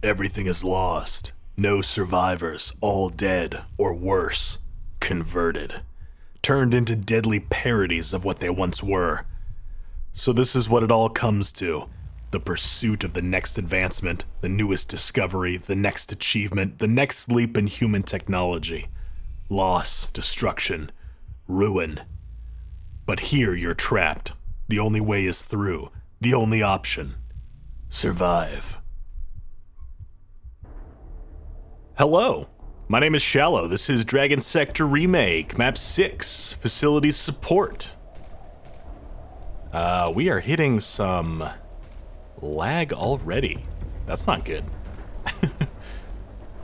Everything is lost. No survivors, all dead, or worse, converted. Turned into deadly parodies of what they once were. So this is what it all comes to. The pursuit of the next advancement, the newest discovery, the next achievement, the next leap in human technology. Loss, destruction, ruin. But here you're trapped. The only way is through. The only option. Survive. Hello, my name is Shallow. This is Dragon Sector Remake, Map 6, Facilities Support. We are hitting some lag already. That's not good.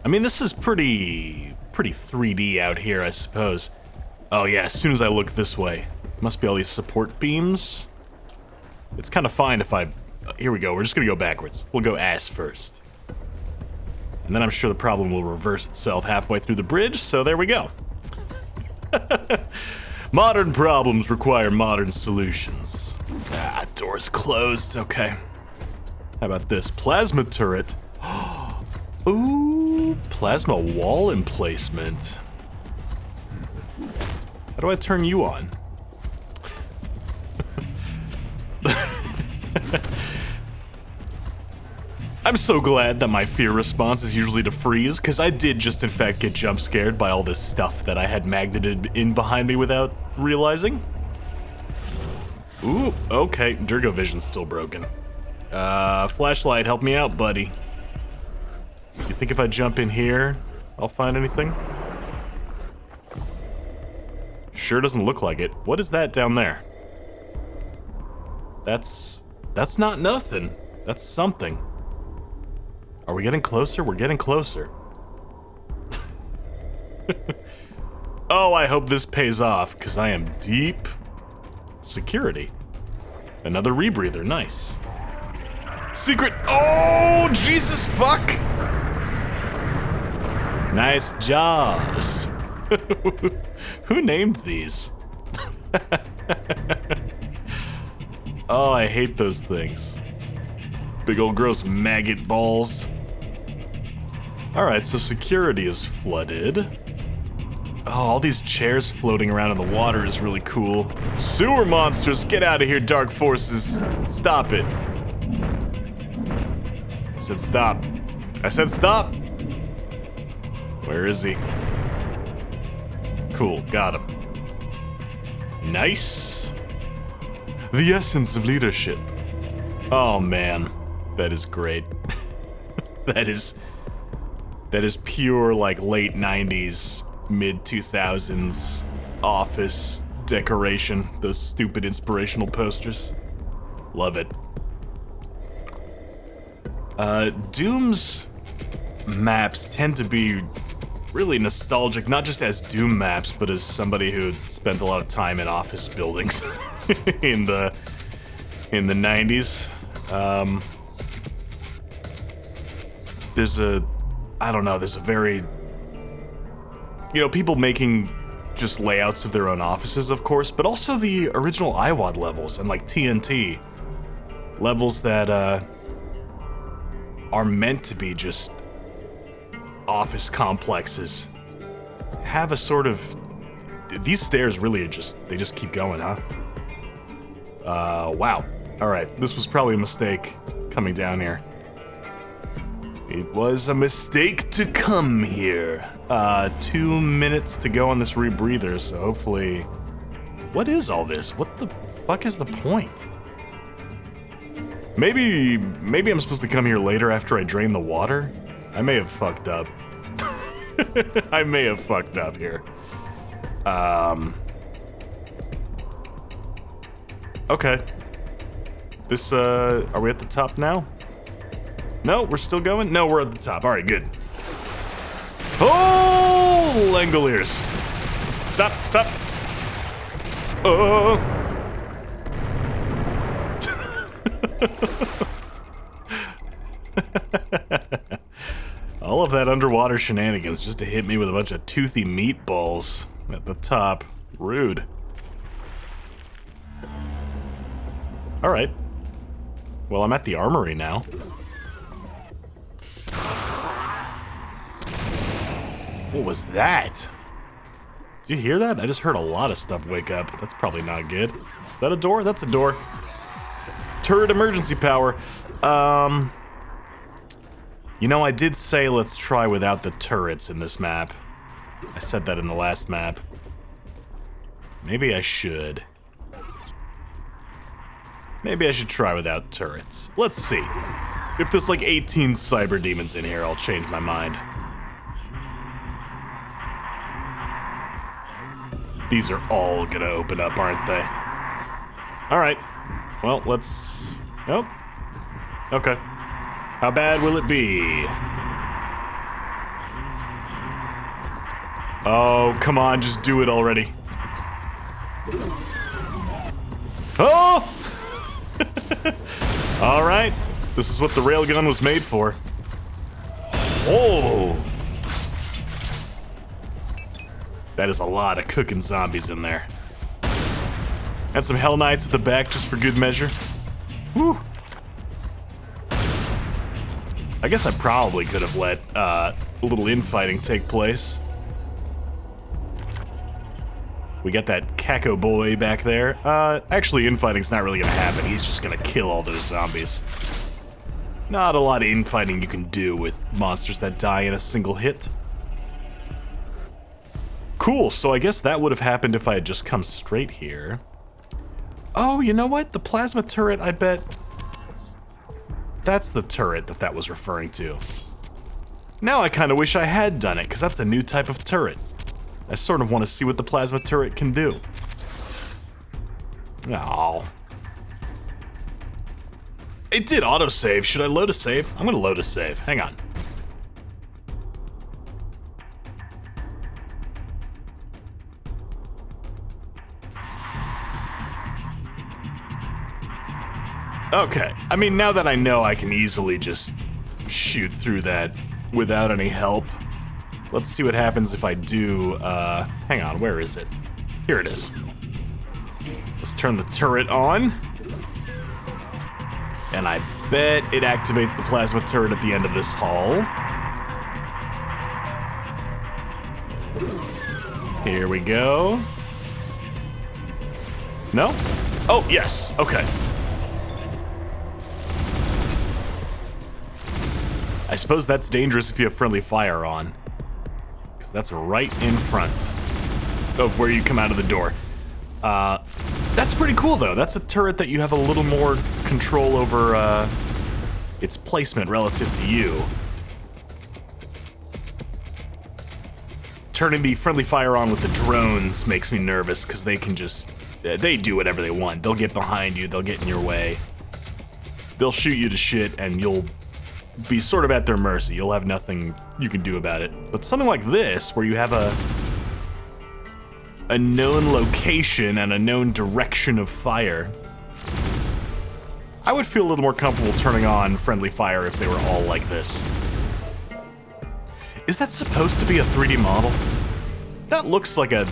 I mean, this is pretty 3D out here, I suppose. Oh yeah, as soon as I look this way, must be all these support beams. It's kind of fine if I... Here we go, we're just gonna go backwards. We'll go ass first. And then I'm sure the problem will reverse itself halfway through the bridge, so there we go. Modern problems require modern solutions. Ah, door's closed, okay. How about this? Plasma turret. Ooh, plasma wall emplacement. How do I turn you on? I'm so glad that my fear response is usually to freeze, because I did just in fact get jump scared by all this stuff that I had magneted in behind me without realizing. Ooh, okay, Durgo Vision's still broken. Flashlight, help me out, buddy. You think if I jump in here, I'll find anything? Sure doesn't look like it. What is that down there? That's not nothing. That's something. Are we getting closer? We're getting closer. Oh, I hope this pays off, because I am deep. Security. Another rebreather, nice. Secret. Oh, Jesus fuck! Nice jaws. Who named these? Oh, I hate those things. Big old gross maggot balls. Alright, so security is flooded. Oh, all these chairs floating around in the water is really cool. Sewer monsters, get out of here, dark forces. Stop it. I said stop. I said stop! Where is he? Cool, got him. Nice. The essence of leadership. Oh man, that is great. That is pure like late 90s, mid 2000s office decoration. Those stupid inspirational posters. Love it. Doom's maps tend to be really nostalgic, not just as Doom maps, but as somebody who spent a lot of time in office buildings in the 90s. There's a very, people making just layouts of their own offices, of course, but also the original IWAD levels and like TNT levels that are meant to be just office complexes have a sort of, these stairs really they just keep going, huh? Wow. Alright, this was probably a mistake coming down here. It was a mistake to come here. 2 minutes to go on this rebreather, so hopefully... What is all this? What the fuck is the point? Maybe I'm supposed to come here later after I drain the water? I may have fucked up. I may have fucked up here. Okay. This, are we at the top now? No, we're still going? No, we're at the top. Alright, good. Oh, Langoliers. Stop. Oh. All of that underwater shenanigans just to hit me with a bunch of toothy meatballs at the top. Rude. Alright. Well, I'm at the armory now. What was that? Did you hear that? I just heard a lot of stuff wake up. That's probably not good. Is that a door? That's a door. Turret emergency power. You know, I did say let's try without the turrets in this map. I said that in the last map. Maybe I should. Maybe I should try without turrets. Let's see. If there's like 18 cyber demons in here, I'll change my mind. These are all gonna open up, aren't they? Alright. Well, let's... Nope. Okay. How bad will it be? Oh, come on, just do it already. Oh! Alright. This is what the railgun was made for. Oh! That is a lot of cooking zombies in there. And some Hell Knights at the back just for good measure. Whew. I guess I probably could have let a little infighting take place. We got that Kako boy back there. Actually, infighting's not really gonna happen. He's just gonna kill all those zombies. Not a lot of infighting you can do with monsters that die in a single hit. Cool, so I guess that would have happened if I had just come straight here. Oh, you know what? The plasma turret, I bet... That's the turret that was referring to. Now I kind of wish I had done it, because that's a new type of turret. I sort of want to see what the plasma turret can do. Oh. It did autosave. Should I load a save? I'm going to load a save. Hang on. Okay, I mean, now that I know I can easily just shoot through that without any help, let's see what happens if I do, hang on, where is it? Here it is. Let's turn the turret on. And I bet it activates the plasma turret at the end of this hall. Here we go. No? Oh, yes, okay. I suppose that's dangerous if you have friendly fire on. Because that's right in front of where you come out of the door. That's pretty cool, though. That's a turret that you have a little more control over its placement relative to you. Turning the friendly fire on with the drones makes me nervous, because they can just... they do whatever they want. They'll get behind you, they'll get in your way. They'll shoot you to shit, and you'll be sort of at their mercy. You'll have nothing you can do about it. But something like this, where you have a known location and a known direction of fire, I would feel a little more comfortable turning on friendly fire if they were all like this. Is that supposed to be a 3D model? That looks like a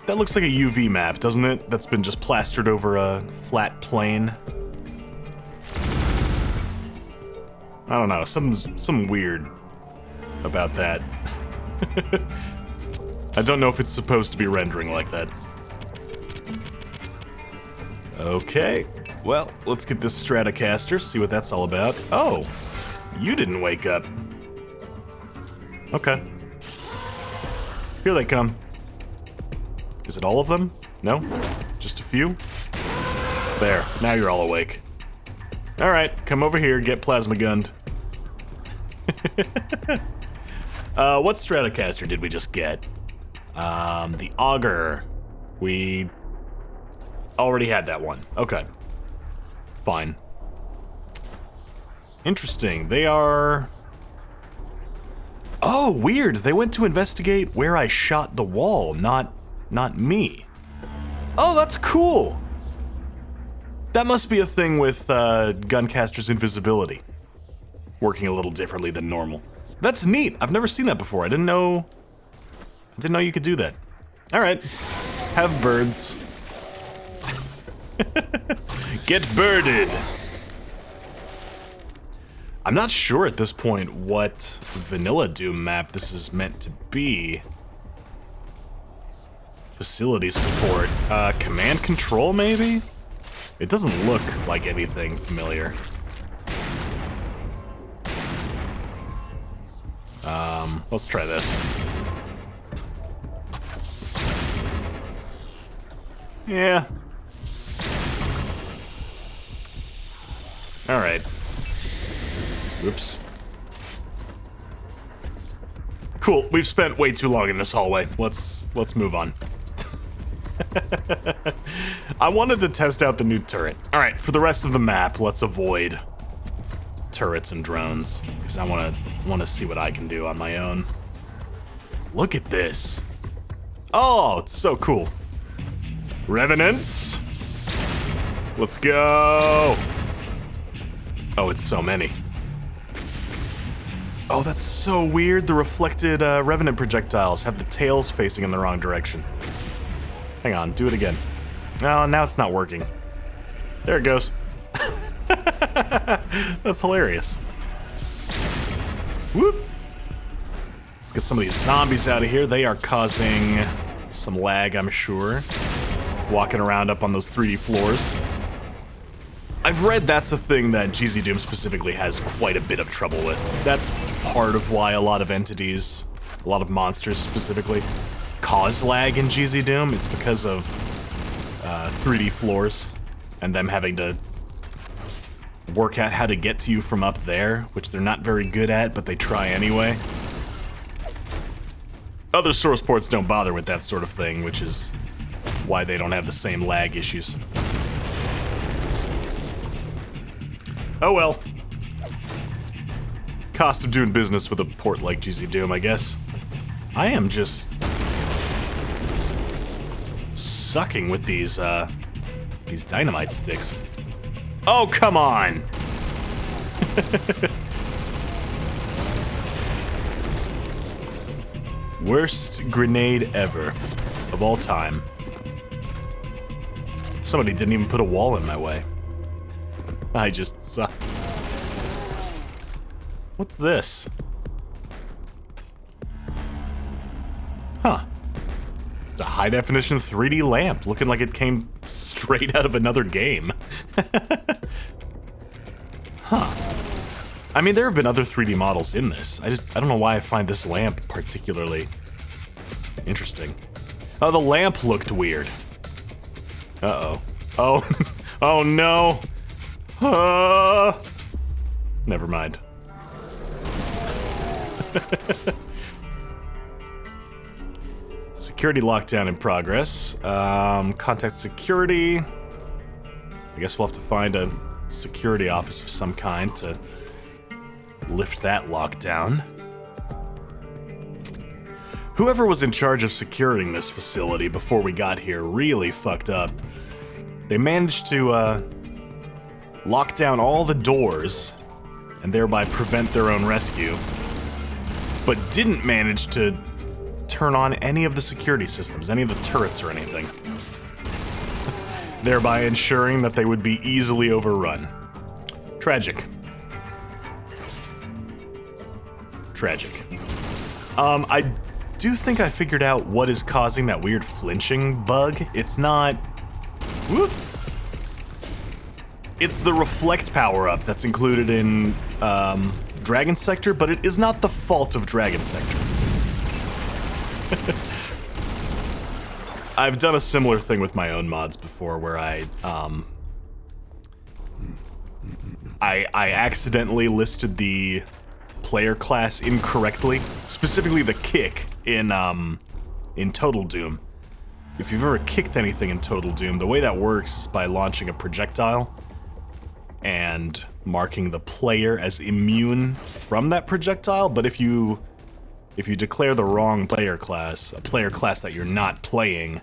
UV map, doesn't it? That's been just plastered over a flat plane. I don't know, something weird about that. I don't know if it's supposed to be rendering like that. Okay, well, let's get this Stratocaster, see what that's all about. Oh, you didn't wake up. Okay. Here they come. Is it all of them? No? Just a few? There, now you're all awake. Alright, come over here, get plasma gunned. What Stratocaster did we just get? The Auger. We already had that one. Okay. Fine. Interesting. They are... Oh, weird. They went to investigate where I shot the wall, not me. Oh, that's cool. That must be a thing with Guncaster's invisibility. Working a little differently than normal. That's neat. I've never seen that before. I didn't know you could do that. All right. Have birds. Get birded. I'm not sure at this point what vanilla Doom map this is meant to be. Facility support. Command control, maybe? It doesn't look like anything familiar. Let's try this. Yeah. Alright. Oops. Cool, we've spent way too long in this hallway. Let's move on. I wanted to test out the new turret. Alright, for the rest of the map, let's avoid turrets and drones, because I want to see what I can do on my own. Look at this. Oh, it's so cool. Revenants. Let's go. Oh, it's so many. Oh, that's so weird. The reflected Revenant projectiles have the tails facing in the wrong direction. Hang on, do it again. Oh, now it's not working. There it goes. That's hilarious. Whoop. Let's get some of these zombies out of here. They are causing some lag, I'm sure. Walking around up on those 3D floors. I've read that's a thing that GZ Doom specifically has quite a bit of trouble with. That's part of why a lot of entities, a lot of monsters specifically, cause lag in GZ Doom. It's because of 3D floors and them having to work out how to get to you from up there, which they're not very good at, but they try anyway. Other source ports don't bother with that sort of thing, which is why they don't have the same lag issues. Oh well. Cost of doing business with a port like GZ Doom, I guess. I am just sucking with these dynamite sticks. Oh, come on! Worst grenade ever. Of all time. Somebody didn't even put a wall in my way. I just suck. What's this? Huh. It's a high-definition 3D lamp, looking like it came straight out of another game. Huh. I mean, there have been other 3D models in this. I don't know why I find this lamp particularly interesting. Oh, the lamp looked weird. Uh-oh. Oh, oh no. Never mind. Security lockdown in progress. Contact security. I guess we'll have to find a security office of some kind to lift that lockdown. Whoever was in charge of securing this facility before we got here really fucked up. They managed to lock down all the doors and thereby prevent their own rescue, but didn't manage to turn on any of the security systems, any of the turrets or anything, thereby ensuring that they would be easily overrun. Tragic. Tragic. I do think I figured out what is causing that weird flinching bug. It's not... Whoop! It's the reflect power-up that's included in Dragon Sector, but it is not the fault of Dragon Sector. I've done a similar thing with my own mods before, where I accidentally listed the player class incorrectly, specifically the kick in Total Doom. If you've ever kicked anything in Total Doom, the way that works is by launching a projectile and marking the player as immune from that projectile, but if you declare the wrong player class, a player class that you're not playing,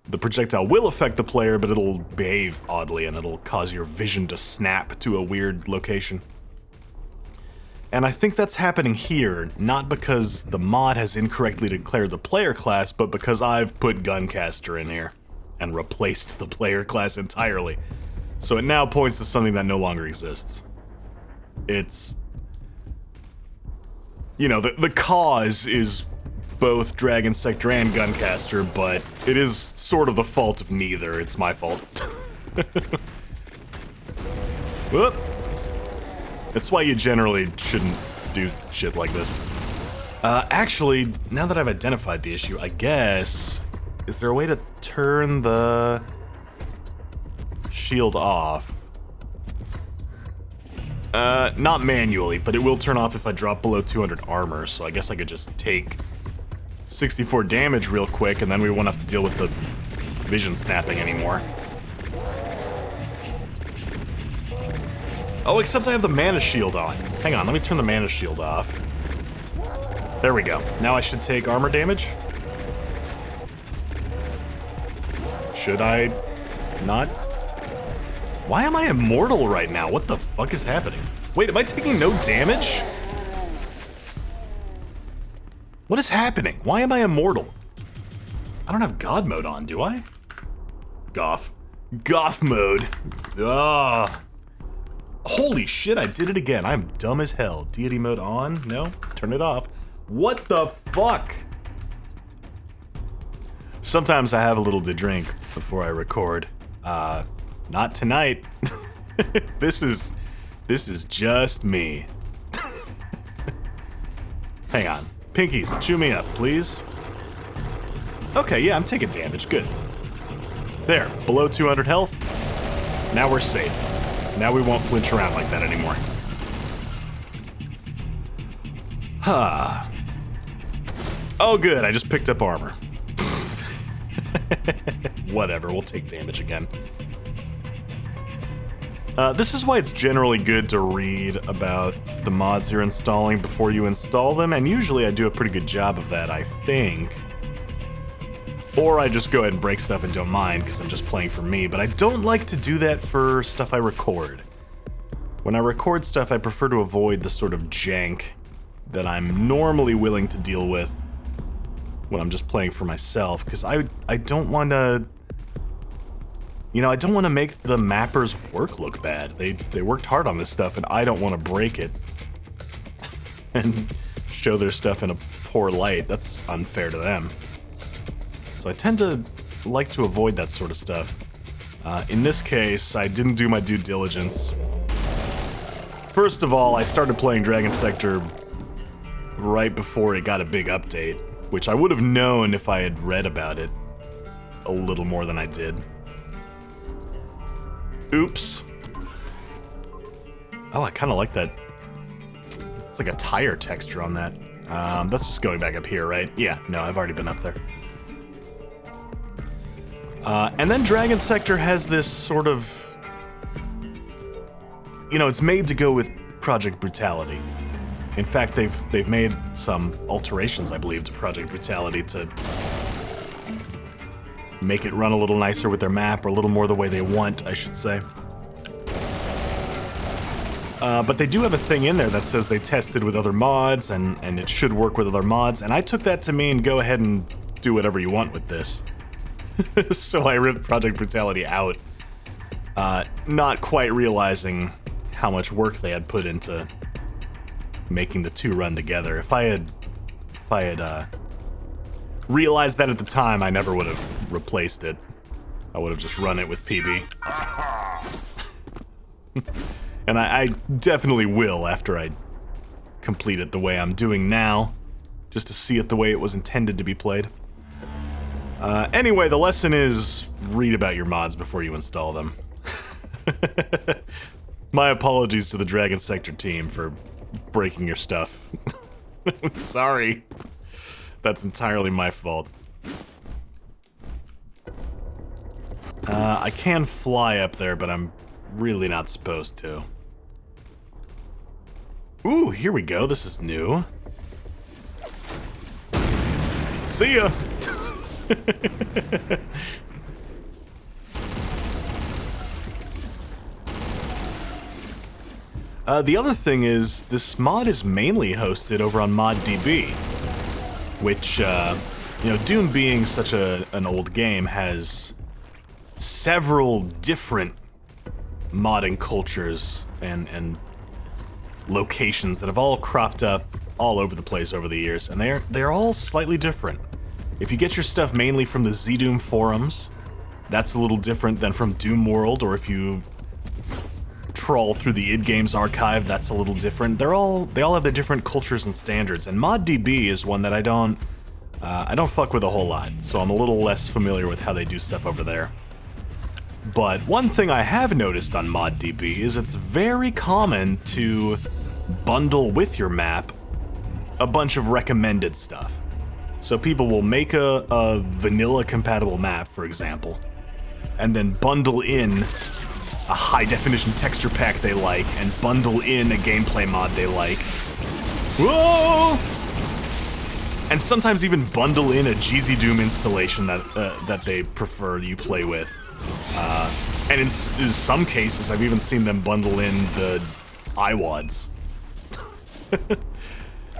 the projectile will affect the player, but it'll behave oddly and it'll cause your vision to snap to a weird location. And I think that's happening here, not because the mod has incorrectly declared the player class, but because I've put Guncaster in here and replaced the player class entirely. So it now points to something that no longer exists. It's... You know, the cause is both Dragon Sector and Guncaster, but it is sort of the fault of neither. It's my fault. Whoop. That's why you generally shouldn't do shit like this. Actually, now that I've identified the issue, I guess... Is there a way to turn the shield off? Not manually, but it will turn off if I drop below 200 armor, so I guess I could just take 64 damage real quick, and then we won't have to deal with the vision snapping anymore. Oh, except I have the mana shield on. Hang on, let me turn the mana shield off. There we go. Now I should take armor damage? Should I not? Why am I immortal right now? What the fuck is happening? Wait, am I taking no damage? What is happening? Why am I immortal? I don't have God mode on, do I? Goth. Goth mode. Ah. Holy shit, I did it again. I'm dumb as hell. Deity mode on? No? Turn it off. What the fuck? Sometimes I have a little to drink before I record. Not tonight. This is just me. Hang on. Pinkies, chew me up, please. Okay, yeah, I'm taking damage. Good. There, below 200 health. Now we're safe. Now we won't flinch around like that anymore. Huh. Oh, good, I just picked up armor. Whatever, we'll take damage again. This is why it's generally good to read about the mods you're installing before you install them, and usually I do a pretty good job of that, I think. Or I just go ahead and break stuff and don't mind, because I'm just playing for me, but I don't like to do that for stuff I record. When I record stuff, I prefer to avoid the sort of jank that I'm normally willing to deal with when I'm just playing for myself, because I don't want to... You know, I don't want to make the mappers' work look bad. They worked hard on this stuff, and I don't want to break it and show their stuff in a poor light. That's unfair to them. So I tend to like to avoid that sort of stuff. In this case, I didn't do my due diligence. First of all, I started playing Dragon Sector right before it got a big update, which I would have known if I had read about it a little more than I did. Oops. Oh, I kind of like that. It's like a tire texture on that. That's just going back up here, right? Yeah, no, I've already been up there. And then Dragon Sector has this sort of... You know, it's made to go with Project Brutality. In fact, they've made some alterations, I believe, to Project Brutality to make it run a little nicer with their map, or a little more the way they want, I should say. But they do have a thing in there that says they tested with other mods, and it should work with other mods, and I took that to mean go ahead and do whatever you want with this. So I ripped Project Brutality out, not quite realizing how much work they had put into making the two run together. If I had realized that at the time, I never would have replaced it. I would have just run it with PB. And I definitely will after I complete it the way I'm doing now, just to see it the way it was intended to be played. Anyway, the lesson is read about your mods before you install them. My apologies to the Dragon Sector team for breaking your stuff. Sorry. That's entirely my fault. I can fly up there, but I'm really not supposed to. Ooh, here we go. This is new. See ya! The other thing is, this mod is mainly hosted over on ModDB, which, you know, Dune being such an old game has several different modding cultures and locations that have all cropped up all over the place over the years, and they're all slightly different. If you get your stuff mainly from the Z-Doom forums, that's a little different than from Doom World, or if you trawl through the id Games archive, that's a little different. They all have their different cultures and standards, and ModDB is one that I don't fuck with a whole lot, so I'm a little less familiar with how they do stuff over there. But one thing I have noticed on ModDB is it's very common to bundle with your map a bunch of recommended stuff. So people will make a vanilla compatible map, for example, and then bundle in a high definition texture pack they like, and bundle in a gameplay mod they like. Whoa! And sometimes even bundle in a GZ Doom installation that they prefer you play with. And in some cases, I've even seen them bundle in the iWads.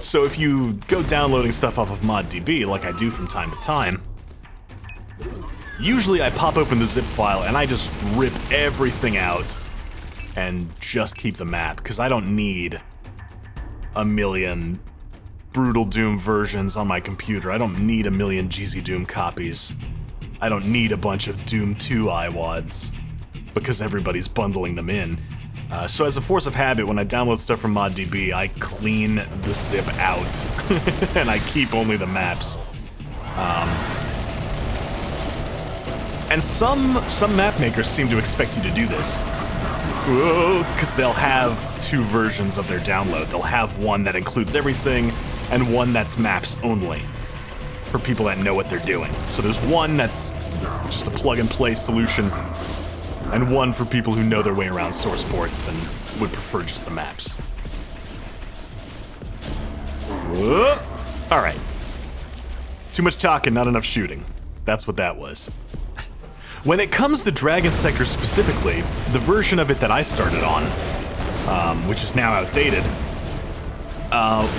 So if you go downloading stuff off of ModDB, like I do from time to time, usually I pop open the zip file and I just rip everything out and just keep the map, because I don't need a million Brutal Doom versions on my computer. I don't need a million GZ Doom copies. I don't need a bunch of Doom 2 iWads, because everybody's bundling them in. So as a force of habit, when I download stuff from ModDB, I clean the zip out, and I keep only the maps. And some map makers seem to expect you to do this, because they'll have two versions of their download. They'll have one that includes everything, and one that's maps only, for people that know what they're doing. So there's one that's just a plug-and-play solution, and one for people who know their way around source ports and would prefer just the maps. Alright. Too much talking, not enough shooting. That's what that was. When it comes to Dragon Sector specifically, the version of it that I started on, which is now outdated,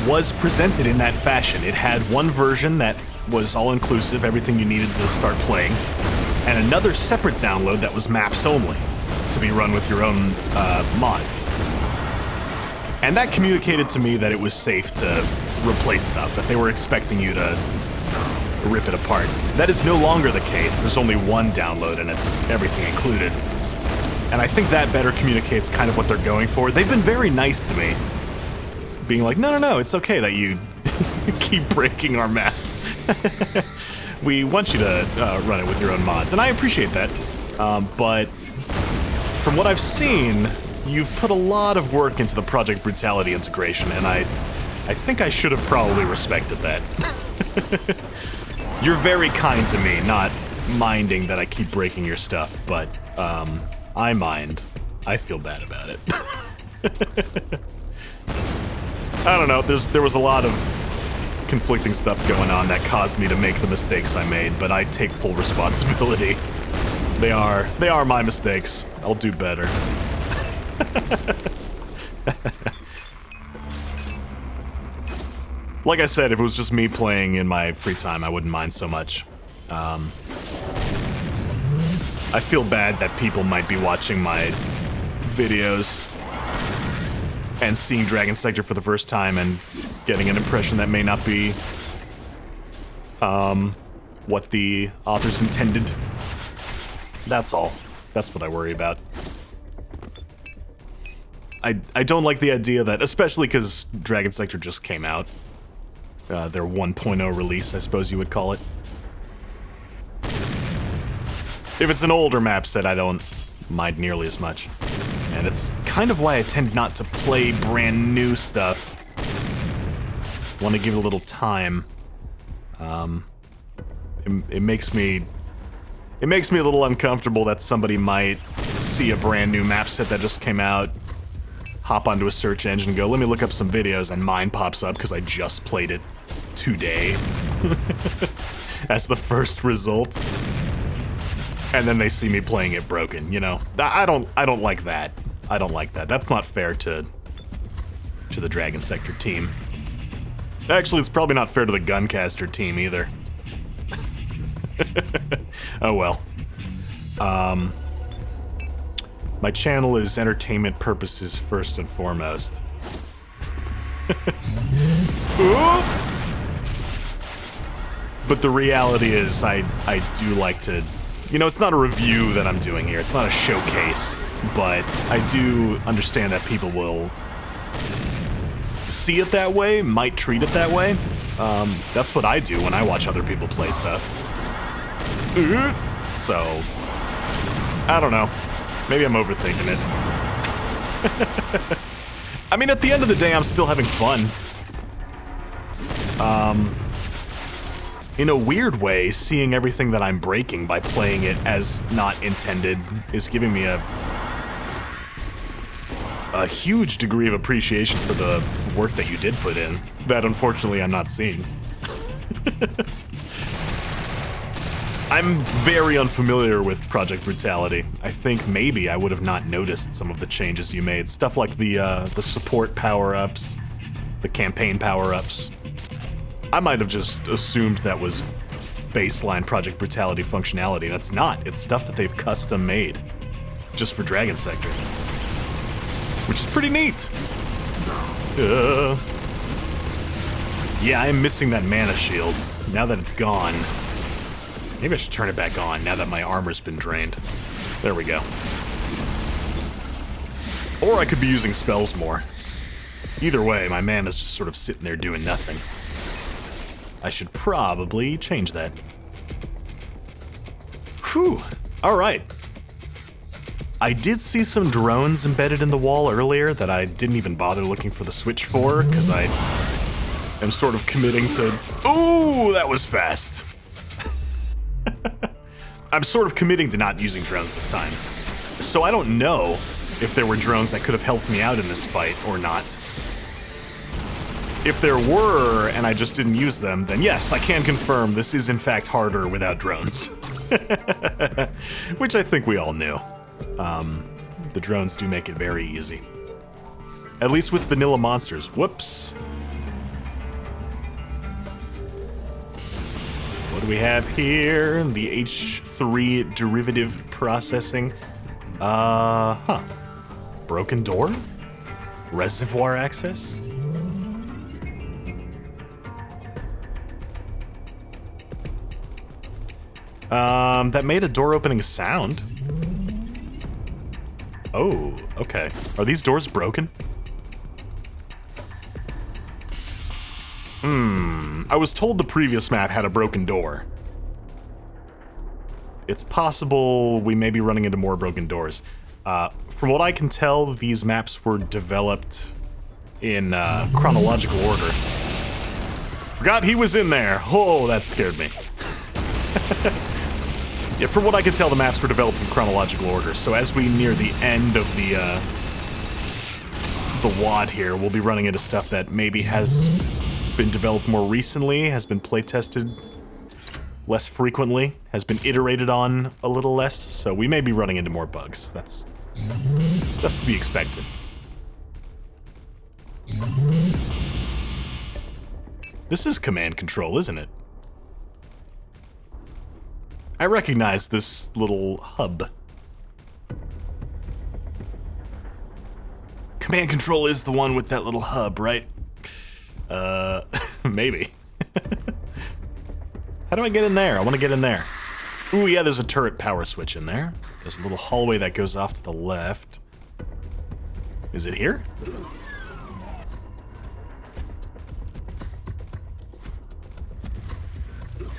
was presented in that fashion. It had one version that was all-inclusive, everything you needed to start playing, and another separate download that was maps only, to be run with your own mods. And that communicated to me that it was safe to replace stuff, that they were expecting you to rip it apart. That is no longer the case. There's only one download and it's everything included. And I think that better communicates kind of what they're going for. They've been very nice to me, being like, no, it's okay that you keep breaking our map. We want you to run it with your own mods, and I appreciate that. But from what I've seen, you've put a lot of work into the Project Brutality integration, and I think I should have probably respected that. You're very kind to me, not minding that I keep breaking your stuff, but I mind. I feel bad about it. I don't know, there was a lot of conflicting stuff going on that caused me to make the mistakes I made, but I take full responsibility. They are my mistakes. I'll do better. Like I said, if it was just me playing in my free time, I wouldn't mind so much. I feel bad that people might be watching my videos and seeing Dragon Sector for the first time and getting an impression that may not be what the authors intended. That's all. That's what I worry about. I don't like the idea that, especially because Dragon Sector just came out, their 1.0 release, I suppose you would call it. If it's an older map set, I don't mind nearly as much. And it's kind of why I tend not to play brand new stuff. Want to give it a little time. It makes me a little uncomfortable that somebody might see a brand new map set that just came out, hop onto a search engine and go, let me look up some videos, and mine pops up because I just played it today. As the first result. And then they see me playing it broken, you know? I don't like that. I don't like that. That's not fair to the Dragon Sector team. Actually, it's probably not fair to the Guncaster team either. Oh well. My channel is entertainment purposes first and foremost. But the reality is, I do like to, you know, it's not a review that I'm doing here. It's not a showcase, but I do understand that people will see it that way, might treat it that way. That's what I do when I watch other people play stuff. So, I don't know. Maybe I'm overthinking it. I mean, at the end of the day, I'm still having fun. In a weird way, seeing everything that I'm breaking by playing it as not intended is giving me a huge degree of appreciation for the work that you did put in, that unfortunately I'm not seeing. I'm very unfamiliar with Project Brutality. I think maybe I would have not noticed some of the changes you made. Stuff like the support power-ups, the campaign power-ups. I might have just assumed that was baseline Project Brutality functionality, and it's not. It's stuff that they've custom made just for Dragon Sector, which is pretty neat. Yeah, I'm missing that mana shield. Now that it's gone, maybe I should turn it back on now that my armor's been drained. There we go. Or I could be using spells more. Either way, my mana's just sort of sitting there doing nothing. I should probably change that. Whew. Alright. I did see some drones embedded in the wall earlier that I didn't even bother looking for the switch for, because I am sort of committing to... Ooh, that was fast. I'm sort of committing to not using drones this time. So I don't know if there were drones that could have helped me out in this fight or not. If there were, and I just didn't use them, then yes, I can confirm this is in fact harder without drones. Which I think we all knew. The drones do make it very easy. At least with vanilla monsters. Whoops. What do we have here? The H3 derivative processing. Broken door? Reservoir access? That made a door opening sound. Oh, okay. Are these doors broken? I was told the previous map had a broken door. It's possible we may be running into more broken doors. From what I can tell, these maps were developed in chronological order. Forgot he was in there. Oh, that scared me. Yeah, from what I can tell, the maps were developed in chronological order, so as we near the end of the WAD here, we'll be running into stuff that maybe has been developed more recently, has been play-tested less frequently, has been iterated on a little less, so we may be running into more bugs. That's to be expected. This is command control, isn't it? I recognize this little hub. Command control is the one with that little hub, right? Maybe. How do I get in there? I want to get in there. Ooh, yeah, there's a turret power switch in there. There's a little hallway that goes off to the left. Is it here?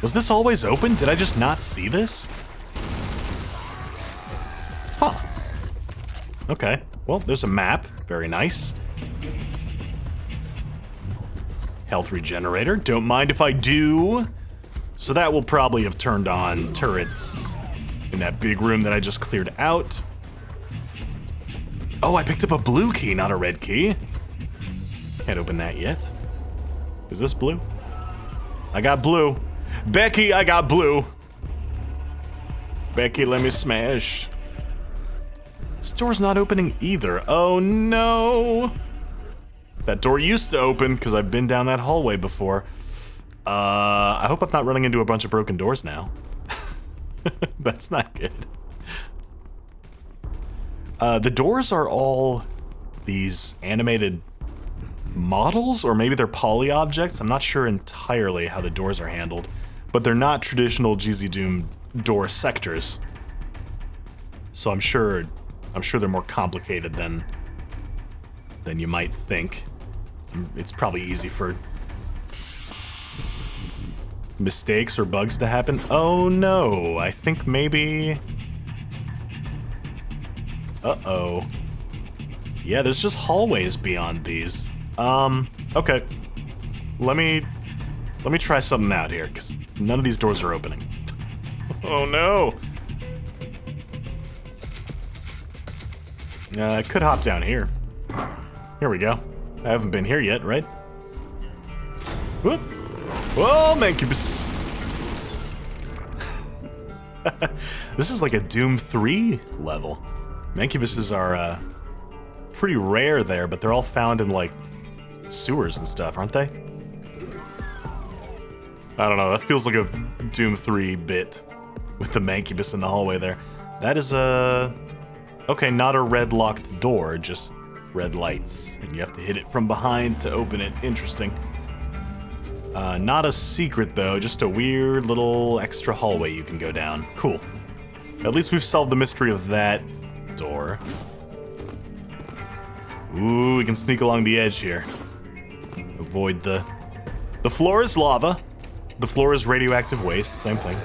Was this always open? Did I just not see this? Huh. Okay. Well, there's a map. Very nice. Health regenerator. Don't mind if I do. So that will probably have turned on turrets in that big room that I just cleared out. Oh, I picked up a blue key, not a red key. Can't open that yet. Is this blue? I got blue. Becky, I got blue. Becky, let me smash. This door's not opening either. Oh no. That door used to open because I've been down that hallway before. I hope I'm not running into a bunch of broken doors now. That's not good. The doors are all these animated models, or maybe they're poly objects. I'm not sure entirely how the doors are handled, but they're not traditional GZ Doom door sectors. So I'm sure they're more complicated than you might think. It's probably easy for mistakes or bugs to happen. Oh no, I think maybe... Uh-oh. Yeah, there's just hallways beyond these. Okay. Let me try something out here, because none of these doors are opening. Oh no! I could hop down here. Here we go. I haven't been here yet, right? Whoop! Whoa, Mancubus! This is like a Doom 3 level. Mancubuses are, pretty rare there, but they're all found in, like, sewers and stuff, aren't they? I don't know, that feels like a Doom 3 bit with the Mancubus in the hallway there. That is a... Okay, not a red locked door, just red lights. And you have to hit it from behind to open it. Interesting. Not a secret, though, just a weird little extra hallway you can go down. Cool. At least we've solved the mystery of that door. Ooh, we can sneak along the edge here. Avoid the... The floor is lava. The floor is radioactive waste, same thing.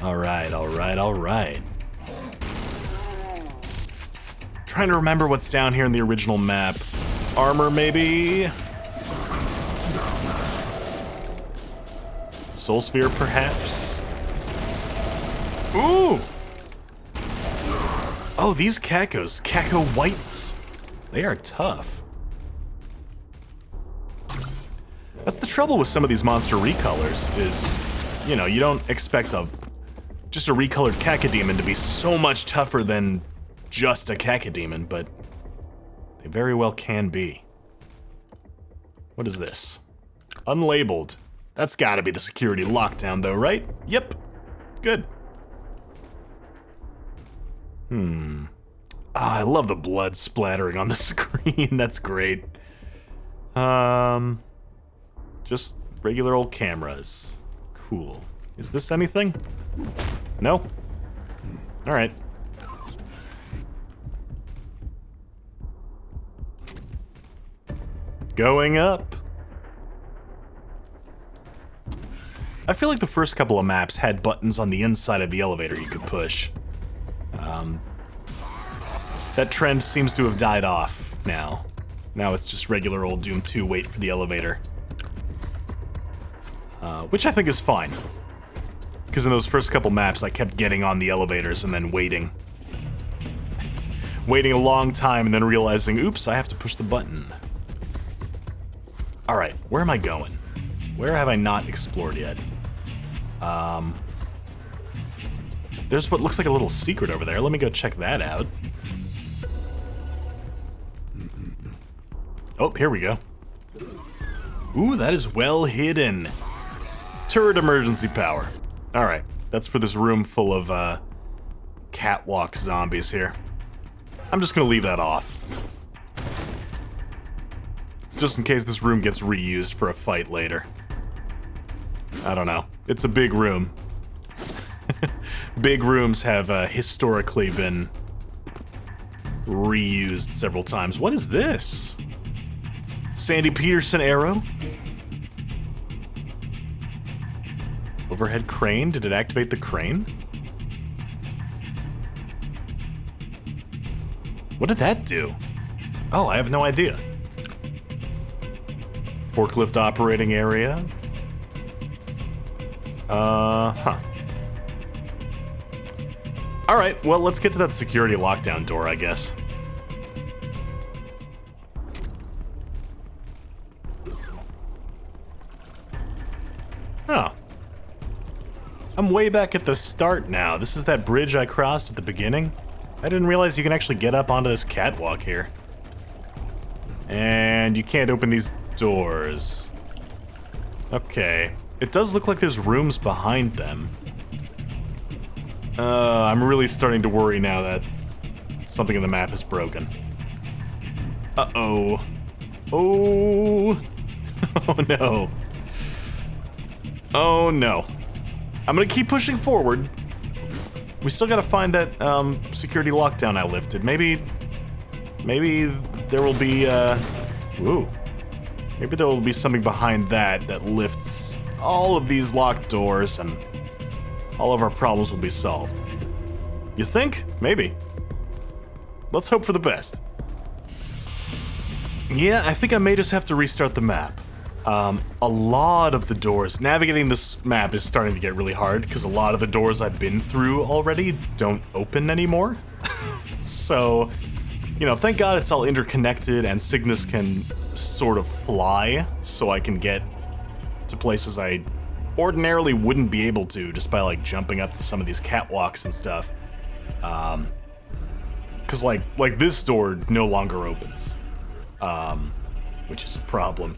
Alright, alright, alright. Trying to remember what's down here in the original map. Armor, maybe? Soul Sphere, perhaps? Ooh! Oh, these cacos. Caco whites. They are tough. That's the trouble with some of these monster recolors, is, you know, you don't expect just a recolored cacodemon to be so much tougher than just a cacodemon, but they very well can be. What is this? Unlabeled. That's gotta be the security lockdown though, right? Yep. Good. Ah, I love the blood splattering on the screen. That's great. Just regular old cameras. Cool. Is this anything? No? Alright. Going up. I feel like the first couple of maps had buttons on the inside of the elevator you could push. That trend seems to have died off now. Now it's just regular old Doom 2 wait for the elevator. Which I think is fine. Because in those first couple maps I kept getting on the elevators and then waiting. Waiting a long time and then realizing, oops, I have to push the button. Alright, where am I going? Where have I not explored yet? There's what looks like a little secret over there. Let me go check that out. Oh, here we go. Ooh, that is well hidden. Turret emergency power. Alright, that's for this room full of, catwalk zombies here. I'm just gonna leave that off. Just in case this room gets reused for a fight later. I don't know. It's a big room. Big rooms have, historically been reused several times. What is this? Sandy Peterson arrow? Overhead crane? Did it activate the crane? What did that do? Oh, I have no idea. Forklift operating area? Huh. Alright, well, let's get to that security lockdown door, I guess. Oh. I'm way back at the start now. This is that bridge I crossed at the beginning. I didn't realize you can actually get up onto this catwalk here. And you can't open these doors. Okay. It does look like there's rooms behind them. I'm really starting to worry now that something in the map is broken. Uh-oh. Oh. Oh, no. Oh, no. I'm gonna keep pushing forward. We still gotta find that, security lockdown I lifted. Maybe there will be, ooh. Maybe there will be something behind that lifts all of these locked doors and all of our problems will be solved. You think? Maybe. Let's hope for the best. Yeah, I think I may just have to restart the map. A lot of the doors, navigating this map is starting to get really hard because a lot of the doors I've been through already don't open anymore. So, you know, thank God it's all interconnected and Cygnus can sort of fly so I can get to places I ordinarily wouldn't be able to just by like jumping up to some of these catwalks and stuff. Cause like this door no longer opens, which is a problem.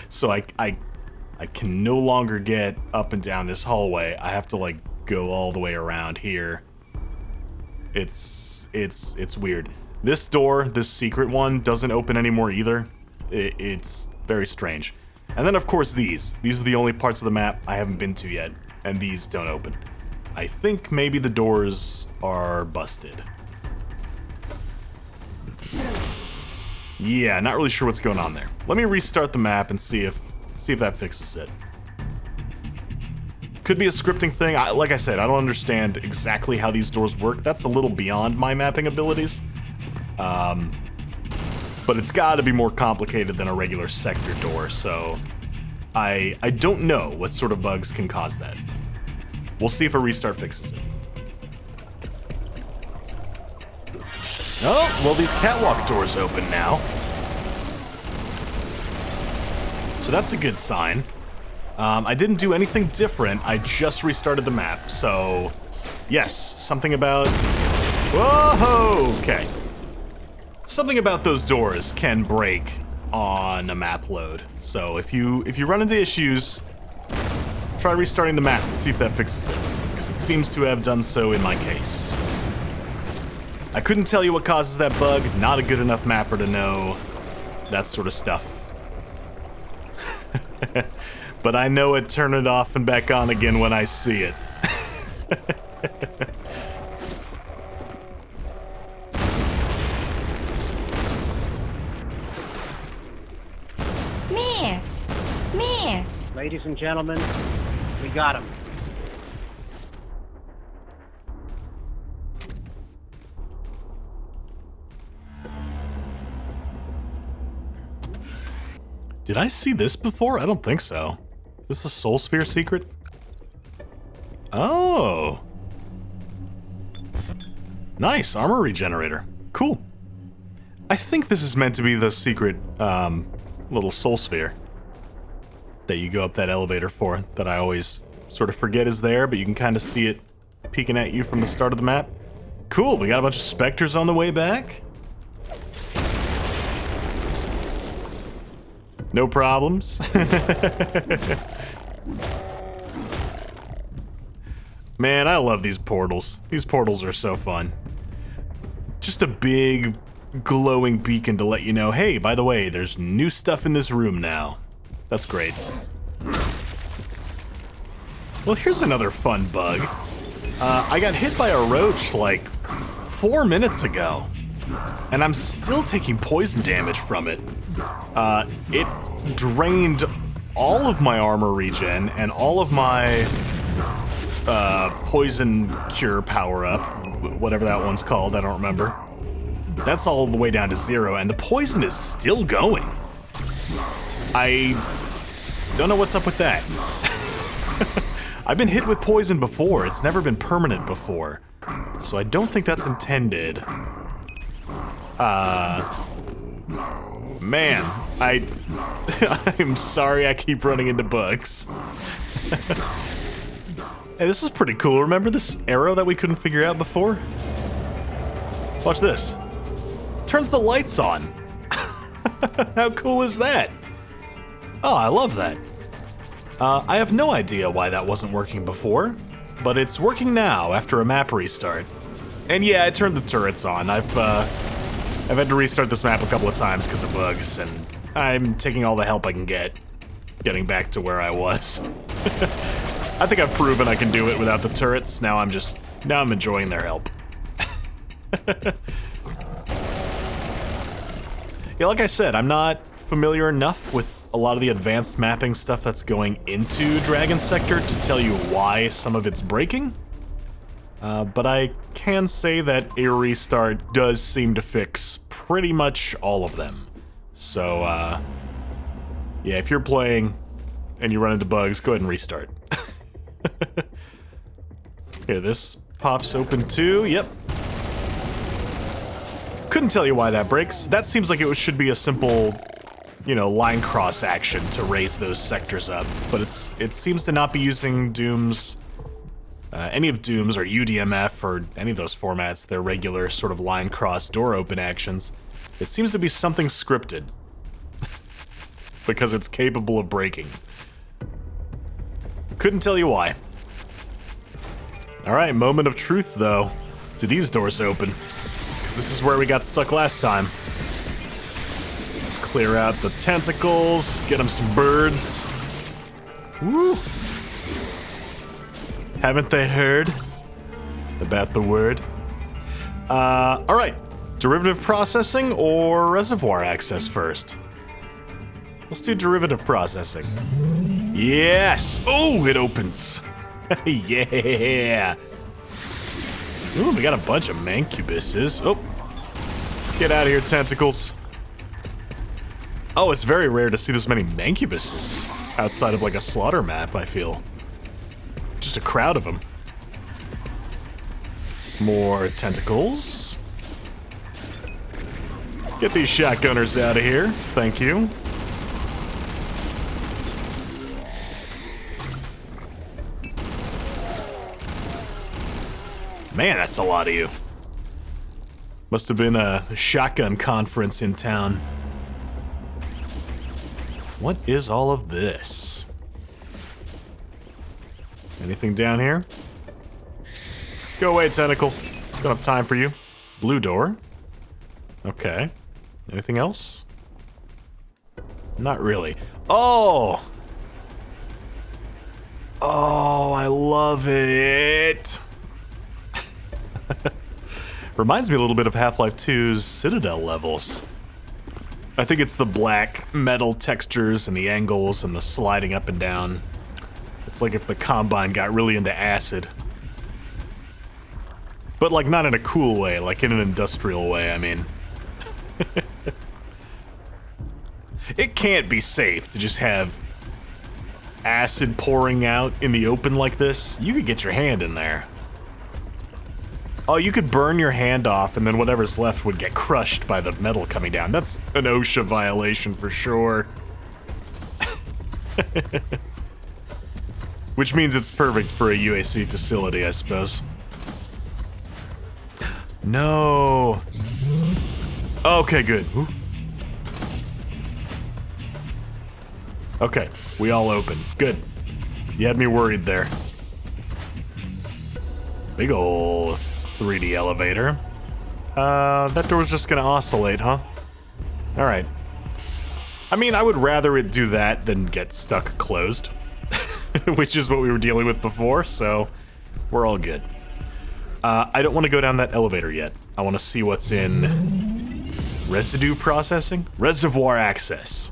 So I can no longer get up and down this hallway. I have to like go all the way around here. It's weird. This door, this secret one, doesn't open anymore either. It's very strange. And then of course these are the only parts of the map I haven't been to yet, and these don't open. I think maybe the doors are busted. Yeah, not really sure what's going on there. Let me restart the map and see if that fixes it. Could be a scripting thing. Like I said, I don't understand exactly how these doors work. That's a little beyond my mapping abilities. But it's got to be more complicated than a regular sector door, so I don't know what sort of bugs can cause that. We'll see if a restart fixes it. Oh, well, these catwalk doors open now. So that's a good sign. I didn't do anything different. I just restarted the map. So, yes, something about... Whoa! Okay. Something about those doors can break on a map load. So if you run into issues, try restarting the map and see if that fixes it, because it seems to have done so in my case. I couldn't tell you what causes that bug. Not a good enough mapper to know that sort of stuff. But I know it, turn it off and back on again when I see it. Miss! Ladies and gentlemen, we got him. Did I see this before? I don't think so. Is this a Soul Sphere secret? Oh. Nice, armory generator. Cool. I think this is meant to be the secret, little Soul Sphere that you go up that elevator for, that I always sort of forget is there, but you can kind of see it peeking at you from the start of the map. Cool, we got a bunch of specters on the way back. No problems. Man, I love these portals. These portals are so fun. Just a big glowing beacon to let you know, hey, by the way, there's new stuff in this room now. That's great. Well, here's another fun bug. I got hit by a roach like 4 minutes ago, and I'm still taking poison damage from it. It drained all of my armor regen and all of my poison cure power-up, whatever that one's called, I don't remember. That's all the way down to 0, and the poison is still going. I don't know what's up with that. I've been hit with poison before. It's never been permanent before. So I don't think that's intended. Man, I'm sorry I keep running into bugs. Hey, this is pretty cool. Remember this arrow that we couldn't figure out before? Watch this. Turns the lights on. How cool is that? Oh, I love that. I have no idea why that wasn't working before, but it's working now after a map restart. And yeah, I turned the turrets on. I've I've had to restart this map a couple of times because of bugs, and I'm taking all the help I can get, getting back to where I was. I think I've proven I can do it without the turrets. Now I'm enjoying their help. Yeah, like I said, I'm not familiar enough with a lot of the advanced mapping stuff that's going into Dragon Sector to tell you why some of it's breaking. But I can say that a restart does seem to fix pretty much all of them. So, yeah, if you're playing and you run into bugs, go ahead and restart. Here, this pops open too. Yep. Couldn't tell you why that breaks. That seems like it should be a simple, you know, line cross action to raise those sectors up. But it seems to not be using Doom's, any of Doom's or UDMF or any of those formats, their regular sort of line cross door open actions. It seems to be something scripted. Because it's capable of breaking. Couldn't tell you why. Alright, moment of truth though. Do these doors open? Because this is where we got stuck last time. Let's clear out the tentacles, get them some birds. Woo! Haven't they heard about the word? Alright. Derivative processing or reservoir access first? Let's do derivative processing. Yes! Oh, it opens. Yeah! Ooh, we got a bunch of mancubuses. Oh. Get out of here, tentacles. Oh, it's very rare to see this many mancubuses outside of like a slaughter map, I feel. Just a crowd of them. More tentacles. Get these shotgunners out of here. Thank you. Man, that's a lot of you. Must have been a shotgun conference in town. What is all of this? Anything down here? Go away, tentacle. Don't have time for you. Blue door. Okay. Anything else? Not really. Oh! Oh, I love it. Reminds me a little bit of Half-Life 2's Citadel levels. I think it's the black metal textures and the angles and the sliding up and down. It's like if the Combine got really into acid. But like not in a cool way, like in an industrial way, I mean. It can't be safe to just have acid pouring out in the open like this. You could get your hand in there. Oh, you could burn your hand off and then whatever's left would get crushed by the metal coming down. That's an OSHA violation for sure. Which means it's perfect for a UAC facility, I suppose. No. Okay, good. Ooh. Okay, we all open. Good. You had me worried there. Big ol' 3D elevator. That door's just gonna oscillate, huh? Alright. I mean, I would rather it do that than get stuck closed. Which is what we were dealing with before, so we're all good. I don't want to go down that elevator yet. I want to see what's in residue processing? Reservoir access.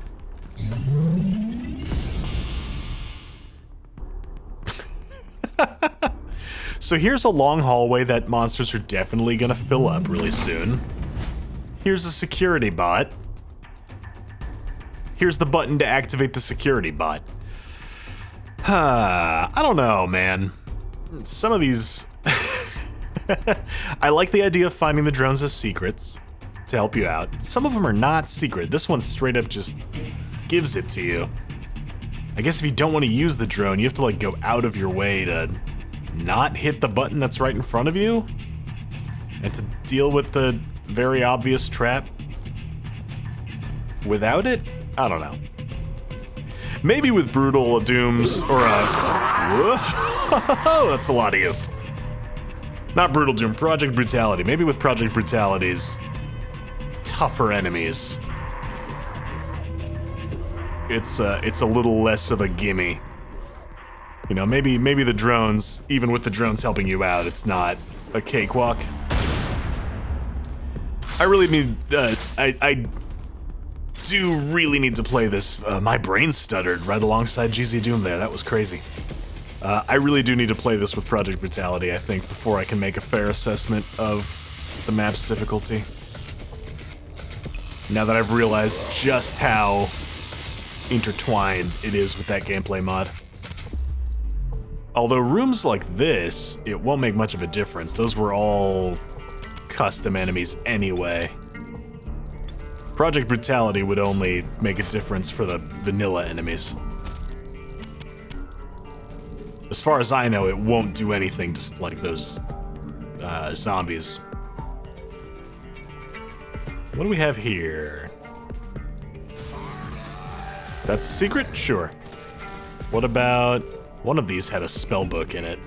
So here's a long hallway that monsters are definitely gonna fill up really soon. Here's a security bot. Here's the button to activate the security bot. I don't know, man. Some of these... I like the idea of finding the drones as secrets to help you out. Some of them are not secret. This one straight up just gives it to you. I guess if you don't want to use the drone, you have to like go out of your way to not hit the button that's right in front of you and to deal with the very obvious trap without it? I don't know. Maybe with Brutal, a Dooms, or a... Whoa, that's a lot of you. Not Brutal Doom, Project Brutality. Maybe with Project Brutality's tougher enemies, it's a little less of a gimme. You know, maybe the drones, even with the drones helping you out, it's not a cakewalk. I really need, I do really need to play this. My brain stuttered right alongside GZ Doom there. That was crazy. I really do need to play this with Project Brutality, I think, before I can make a fair assessment of the map's difficulty. Now that I've realized just how intertwined it is with that gameplay mod. Although rooms like this, it won't make much of a difference. Those were all custom enemies anyway. Project Brutality would only make a difference for the vanilla enemies. As far as I know, it won't do anything to like those zombies. What do we have here? That's a secret? Sure. What about... one of these had a spell book in it.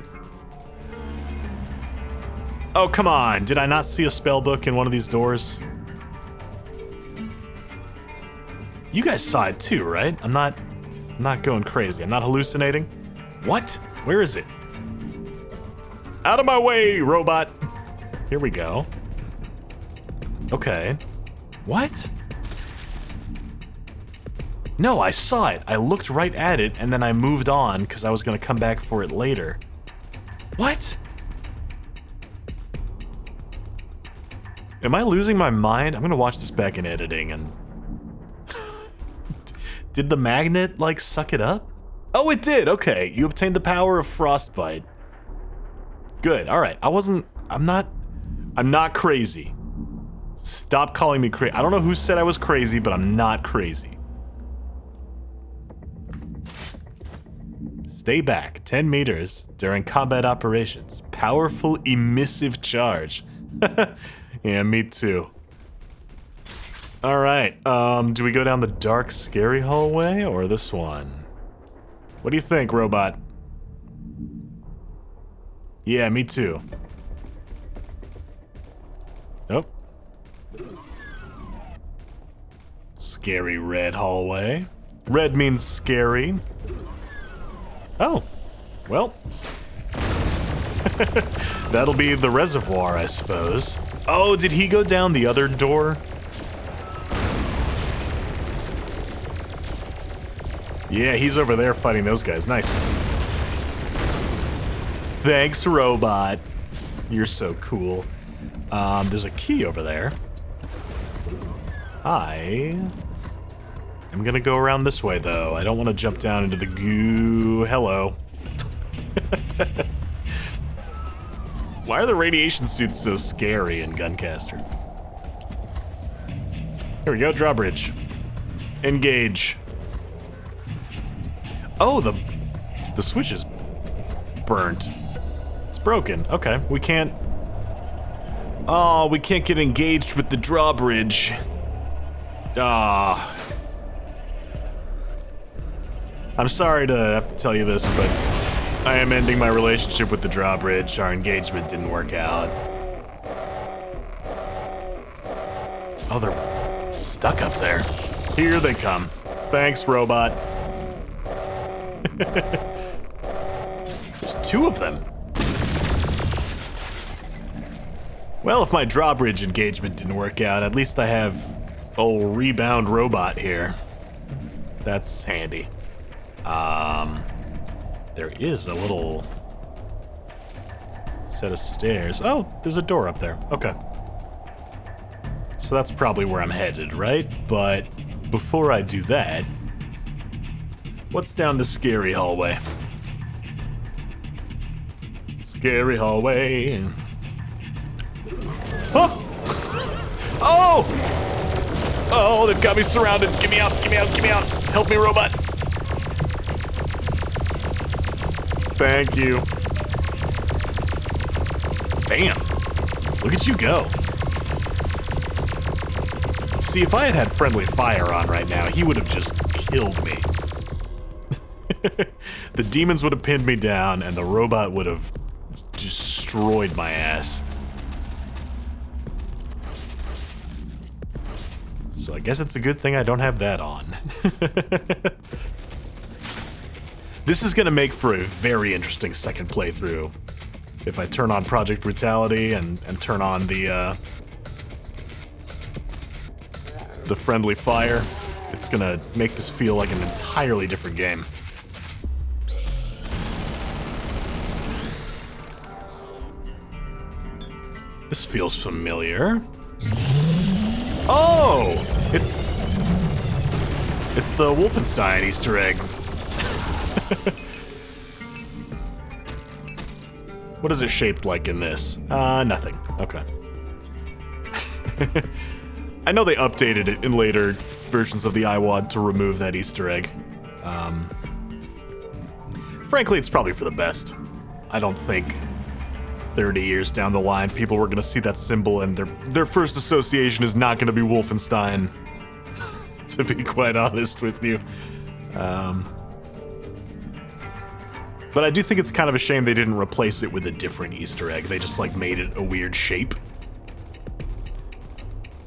Oh, come on. Did I not see a spell book in one of these doors? You guys saw it too, right? I'm not going crazy. I'm not hallucinating. What? Where is it? Out of my way, robot. Here we go. Okay. What? No, I saw it. I looked right at it, and then I moved on because I was going to come back for it later. What? Am I losing my mind? I'm going to watch this back in editing and... Did the magnet, like, suck it up? Oh, it did! Okay, you obtained the power of frostbite. Good, alright. I'm not crazy. Stop calling me crazy. I don't know who said I was crazy, but I'm not crazy. Stay back 10 meters during combat operations. Powerful emissive charge. Yeah, me too. Alright, do we go down the dark, scary hallway or this one? What do you think, robot? Yeah, me too. Oh. Scary red hallway. Red means scary. Oh. Well. That'll be the reservoir, I suppose. Oh, did he go down the other door? Yeah, he's over there fighting those guys. Nice. Thanks, robot. You're so cool. There's a key over there. I'm gonna go around this way, though. I don't want to jump down into the goo. Hello. Why are the radiation suits so scary in Guncaster? Here we go, drawbridge. Engage. Oh, the switch is burnt. It's broken. Okay, we can't... Oh, we can't get engaged with the drawbridge. Ah. I'm sorry to have to tell you this, but I am ending my relationship with the drawbridge. Our engagement didn't work out. Oh, they're stuck up there. Here they come. Thanks, robot. There's two of them. Well, if my drawbridge engagement didn't work out, at least I have old rebound robot here. That's handy. There is a little set of stairs. Oh, there's a door up there. Okay. So that's probably where I'm headed, right? But before I do that, what's down the scary hallway? Scary hallway. Oh! Oh! Oh, they've got me surrounded. Get me out, get me out, get me out. Help me, robot. Thank you. Damn. Look at you go. See, if I had had friendly fire on right now, he would have just killed me. The demons would have pinned me down, and the robot would have destroyed my ass. So I guess it's a good thing I don't have that on. This is gonna make for a very interesting second playthrough. If I turn on Project Brutality and turn on the friendly fire, it's gonna make this feel like an entirely different game. This feels familiar. Oh! It's the Wolfenstein Easter egg. What is it shaped like in this? Nothing. Okay. I know they updated it in later versions of the iWad to remove that Easter egg. Frankly, it's probably for the best. I don't think 30 years down the line people were gonna see that symbol and their first association is not gonna be Wolfenstein, to be quite honest with you. But I do think it's kind of a shame they didn't replace it with a different Easter egg. They just, like, made it a weird shape.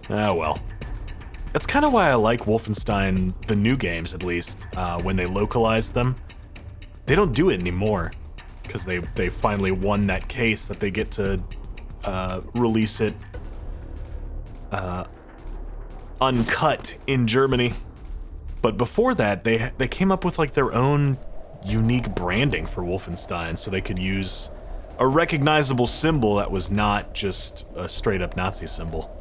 Oh, well. That's kind of why I like Wolfenstein, the new games at least, when they localize them. They don't do it anymore, because they finally won that case that they get to release it uncut in Germany. But before that, they came up with, like, their own unique branding for Wolfenstein, so they could use a recognizable symbol that was not just a straight-up Nazi symbol.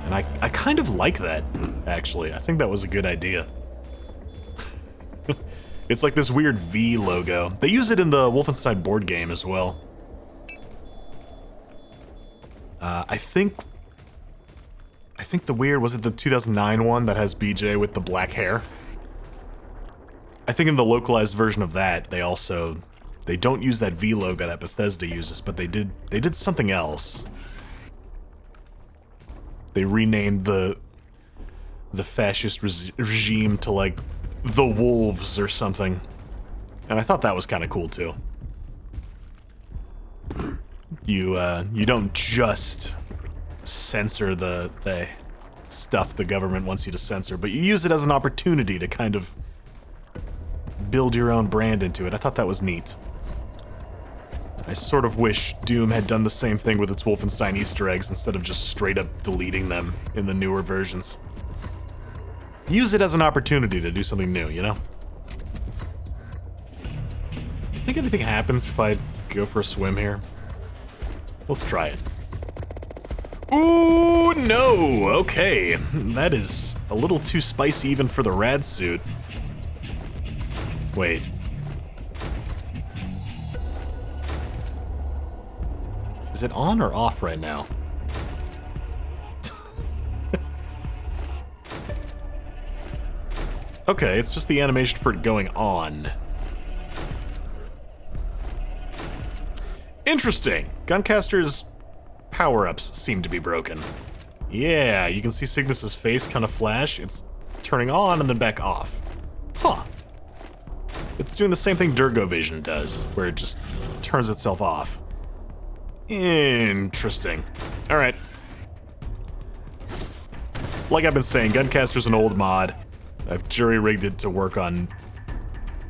And I kind of like that, actually. I think that was a good idea. It's like this weird V logo. They use it in the Wolfenstein board game as well. I think the weird, was it the 2009 one that has BJ with the black hair? I think in the localized version of that, they don't use that V logo that Bethesda uses, but they did something else. They renamed the fascist regime to, like, the Wolves or something. And I thought that was kind of cool too. You don't just censor the stuff the government wants you to censor, but you use it as an opportunity to kind of build your own brand into it. I thought that was neat. I sort of wish Doom had done the same thing with its Wolfenstein Easter eggs instead of just straight up deleting them in the newer versions. Use it as an opportunity to do something new, you know? Do you think anything happens if I go for a swim here? Let's try it. Ooh, no! Okay. That is a little too spicy even for the rad suit. Wait. Is it on or off right now? Okay, it's just the animation for it going on. Interesting. Guncaster's power-ups seem to be broken. Yeah, you can see Cygnus's face kind of flash. It's turning on and then back off. Huh. It's doing the same thing Durgovision does, where it just turns itself off. Interesting. Alright. Like I've been saying, Guncaster's an old mod. I've jury-rigged it to work on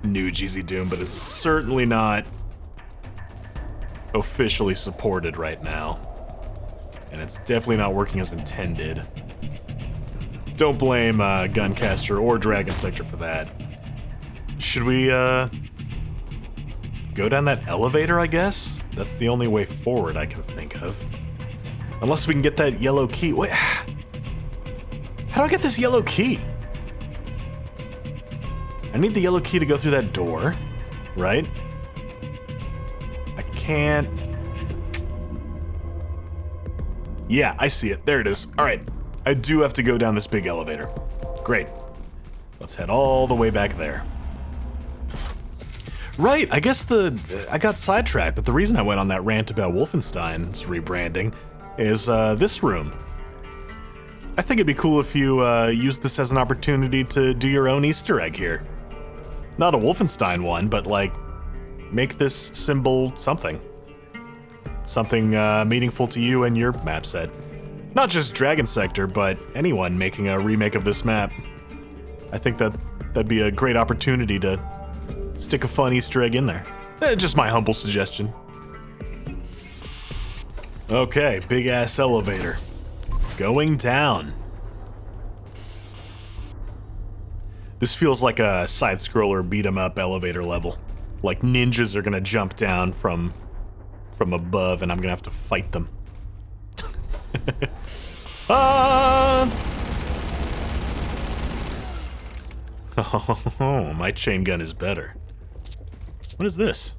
new GZ Doom, but it's certainly not officially supported right now. And it's definitely not working as intended. Don't blame Guncaster or Dragon Sector for that. Should we go down that elevator, I guess? That's the only way forward I can think of. Unless we can get that yellow key. Wait, how do I get this yellow key? I need the yellow key to go through that door, right? I can't... Yeah, I see it. There it is. All right. I do have to go down this big elevator. Great. Let's head all the way back there. Right, I guess I got sidetracked, but the reason I went on that rant about Wolfenstein's rebranding is this room. I think it'd be cool if you used this as an opportunity to do your own Easter egg here. Not a Wolfenstein one, but, like, make this symbol something. Something meaningful to you and your map set. Not just Dragon Sector, but anyone making a remake of this map. I think that'd be a great opportunity to stick a fun Easter egg in there. Just my humble suggestion. Okay, big ass elevator. Going down. This feels like a side-scroller beat-em-up elevator level. Like ninjas are gonna jump down from above and I'm gonna have to fight them. Ah! Oh, my chain gun is better. What is this?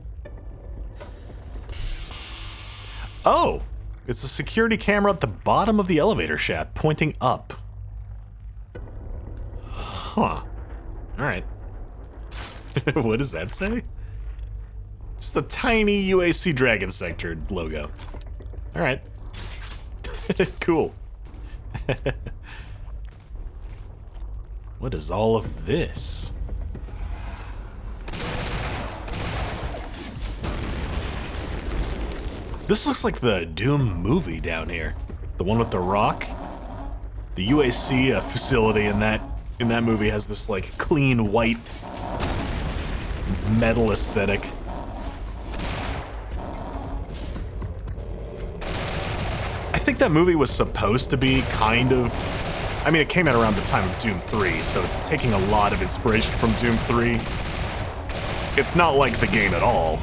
Oh! It's a security camera at the bottom of the elevator shaft, pointing up. Huh. Alright. What does that say? Just a tiny UAC Dragon Sector logo. Alright. Cool. What is all of this? This looks like the Doom movie down here. The one with the rock. The UAC facility in that movie has this like clean white metal aesthetic. I think that movie was supposed to be kind of... I mean, it came out around the time of Doom 3, so it's taking a lot of inspiration from Doom 3. It's not like the game at all.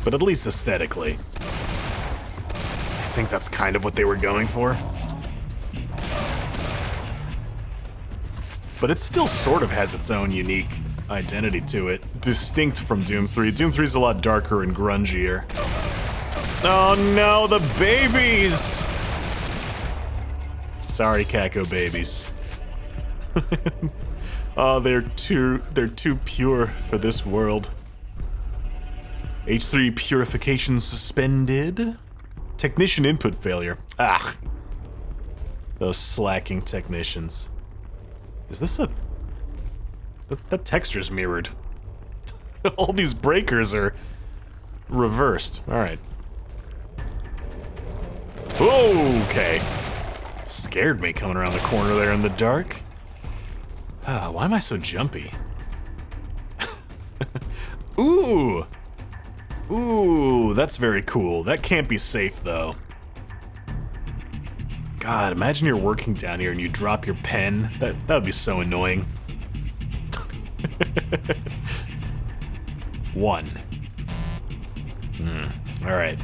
But at least aesthetically. I think that's kind of what they were going for. But it still sort of has its own unique identity to it, distinct from Doom 3. Doom 3 is a lot darker and grungier. Oh no, the babies! Sorry, Kako babies. Oh, they're too pure for this world. H3 purification suspended. Technician input failure. Ah. Those slacking technicians. Is this a... That texture's mirrored. All these breakers are reversed. Alright. Okay. Scared me coming around the corner there in the dark. Ah, why am I so jumpy? Ooh! Ooh, that's very cool. That can't be safe, though. God, imagine you're working down here and you drop your pen. That would be so annoying. One. Alright.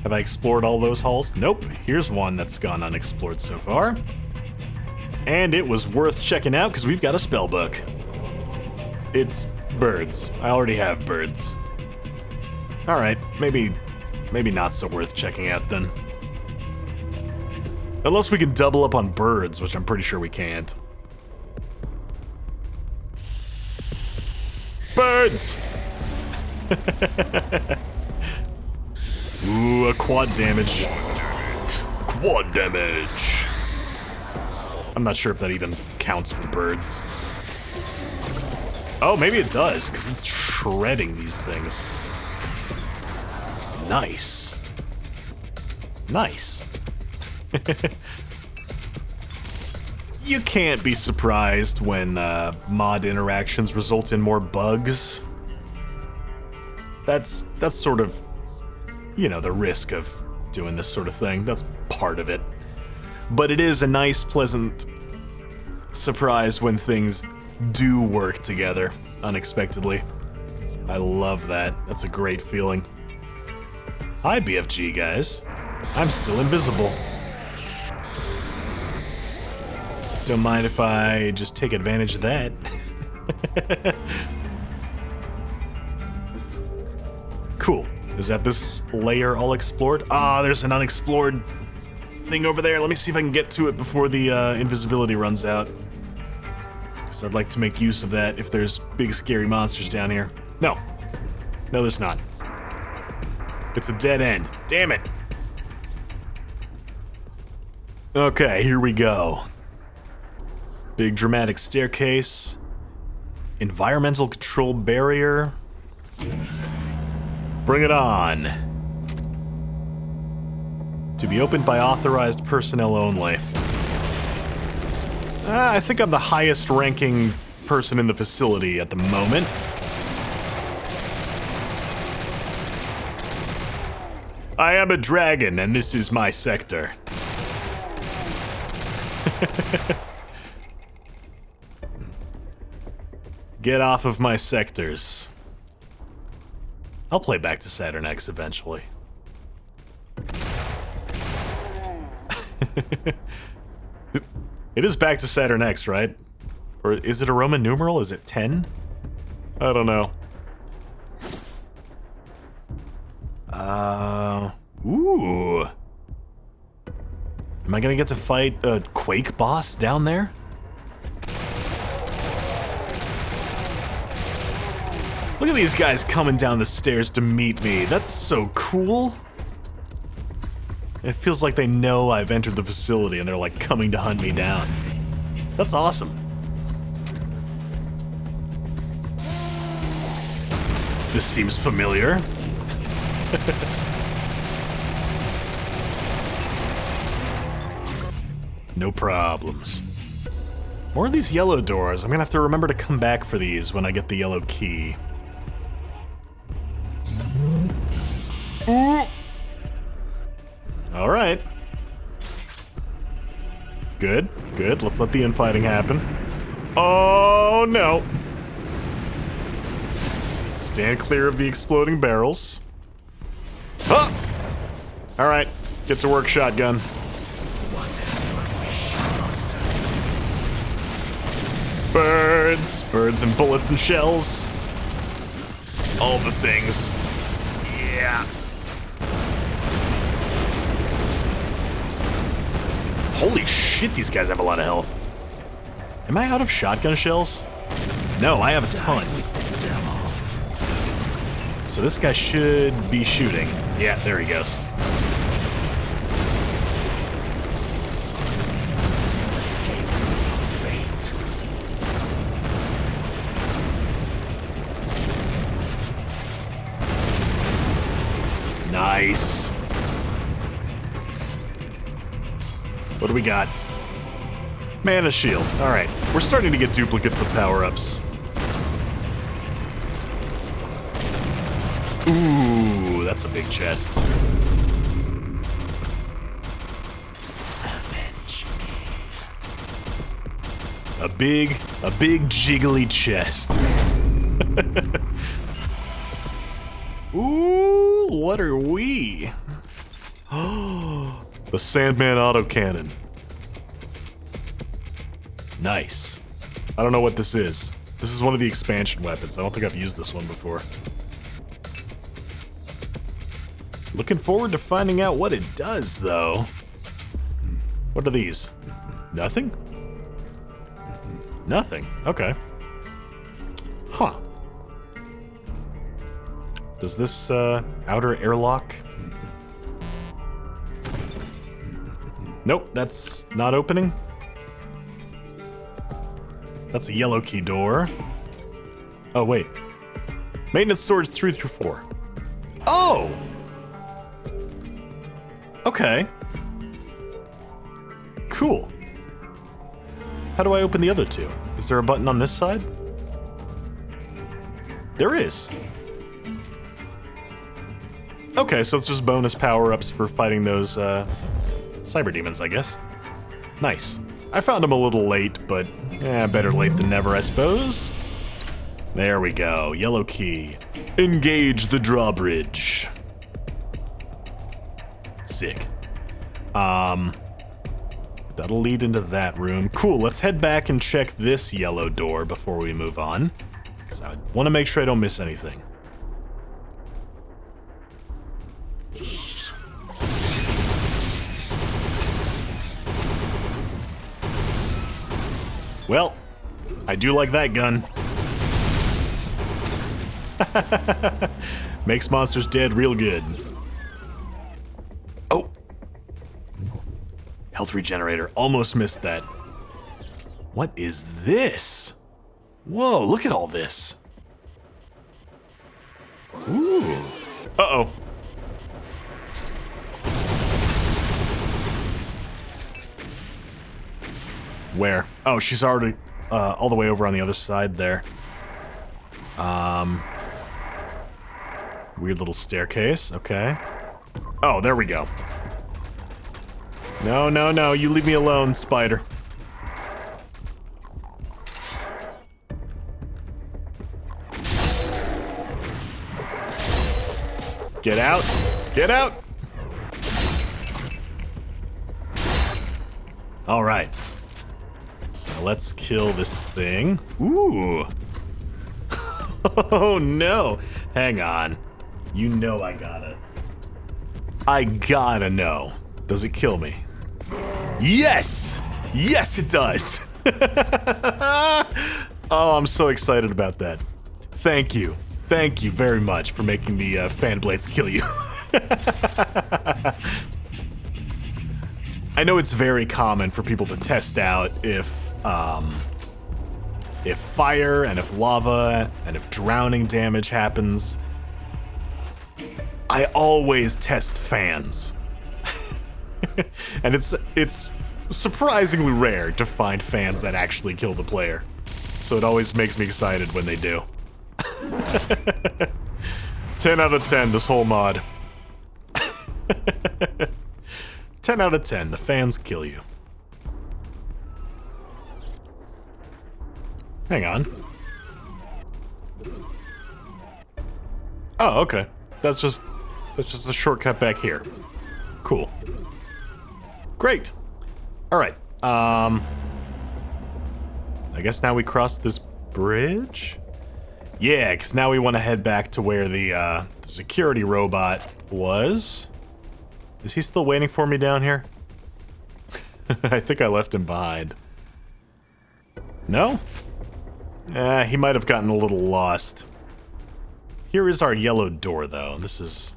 Have I explored all those halls? Nope. Here's one that's gone unexplored so far. And it was worth checking out because we've got a spell book. It's birds. I already have birds. Alright, maybe not so worth checking out then. Unless we can double up on birds, which I'm pretty sure we can't. Birds! Ooh, a quad damage. Quad damage! I'm not sure if that even counts for birds. Oh, maybe it does, because it's shredding these things. Nice. Nice. You can't be surprised when mod interactions result in more bugs. That's sort of, you know, the risk of doing this sort of thing. That's part of it. But it is a nice, pleasant surprise when things do work together unexpectedly. I love that. That's a great feeling. Hi, BFG guys. I'm still invisible. Don't mind if I just take advantage of that. Cool. Is that this layer all explored? Ah, there's an unexplored thing over there. Let me see if I can get to it before the invisibility runs out. Because I'd like to make use of that if there's big scary monsters down here. No. No, there's not. It's a dead end. Damn it. Okay, here we go. Big dramatic staircase. Environmental control barrier. Bring it on. To be opened by authorized personnel only. I think I'm the highest ranking person in the facility at the moment. I am a dragon, and this is my sector. Get off of my sectors. I'll play back to Saturn X eventually. It is back to Saturn X, right? Or is it a Roman numeral? Is it 10? I don't know. Ooh. Am I gonna get to fight a Quake boss down there? Look at these guys coming down the stairs to meet me. That's so cool. It feels like they know I've entered the facility and they're like coming to hunt me down. That's awesome. This seems familiar. No problems. More of these yellow doors. I'm gonna have to remember to come back for these when I get the yellow key. All right. Good, good. Let's let the infighting happen. Oh, no. Stand clear of the exploding barrels. Ah! All right, get to work, shotgun. What is your wish, master? Birds. Birds and bullets and shells. All the things. Yeah. Holy shit, these guys have a lot of health. Am I out of shotgun shells? No, I have a ton. So this guy should be shooting. Yeah, there he goes. Escape from your fate. Nice. What do we got? Mana shield. All right, we're starting to get duplicates of power-ups. Ooh, that's a big chest. Avenge me. A big jiggly chest. Ooh, what are we? The Sandman autocannon. Nice. I don't know what this is. This is one of the expansion weapons. I don't think I've used this one before. Looking forward to finding out what it does, though. What are these? Nothing? Nothing. Okay. Huh. Does this, outer airlock? Nope, that's not opening. That's a yellow key door. Oh, wait. Maintenance storage 3 through 4. Oh! Okay. Cool. How do I open the other two? Is there a button on this side? There is. Okay, so it's just bonus power-ups for fighting those, cyber demons, I guess. Nice. I found them a little late, but better late than never, I suppose. There we go. Yellow key. Engage the drawbridge. Sick. That'll lead into that room. Cool, let's head back and check this yellow door before we move on. Because I want to make sure I don't miss anything. Well, I do like that gun. Makes monsters dead real good. Oh! Health regenerator. Almost missed that. What is this? Whoa, look at all this. Ooh. Uh-oh. Where? Oh, she's already all the way over on the other side there. Weird little staircase. Okay. Oh, there we go. No, no, no. You leave me alone, spider. Get out. Get out. All right. Now let's kill this thing. Ooh. Oh, no. Hang on. You know I gotta. I gotta know. Does it kill me? Yes! Yes, it does! Oh, I'm so excited about that. Thank you. Thank you very much for making the fan blades kill you. I know it's very common for people to test out if fire and if lava and if drowning damage happens. I always test fans. And it's surprisingly rare to find fans that actually kill the player. So it always makes me excited when they do. 10 out of 10, this whole mod. 10 out of 10, the fans kill you. Hang on. Oh, okay. That's just a shortcut back here. Cool. Great. All right. I guess now we cross this bridge? Yeah, because now we want to head back to where the security robot was. Is he still waiting for me down here? I think I left him behind. No? He might have gotten a little lost. Here is our yellow door, though. This is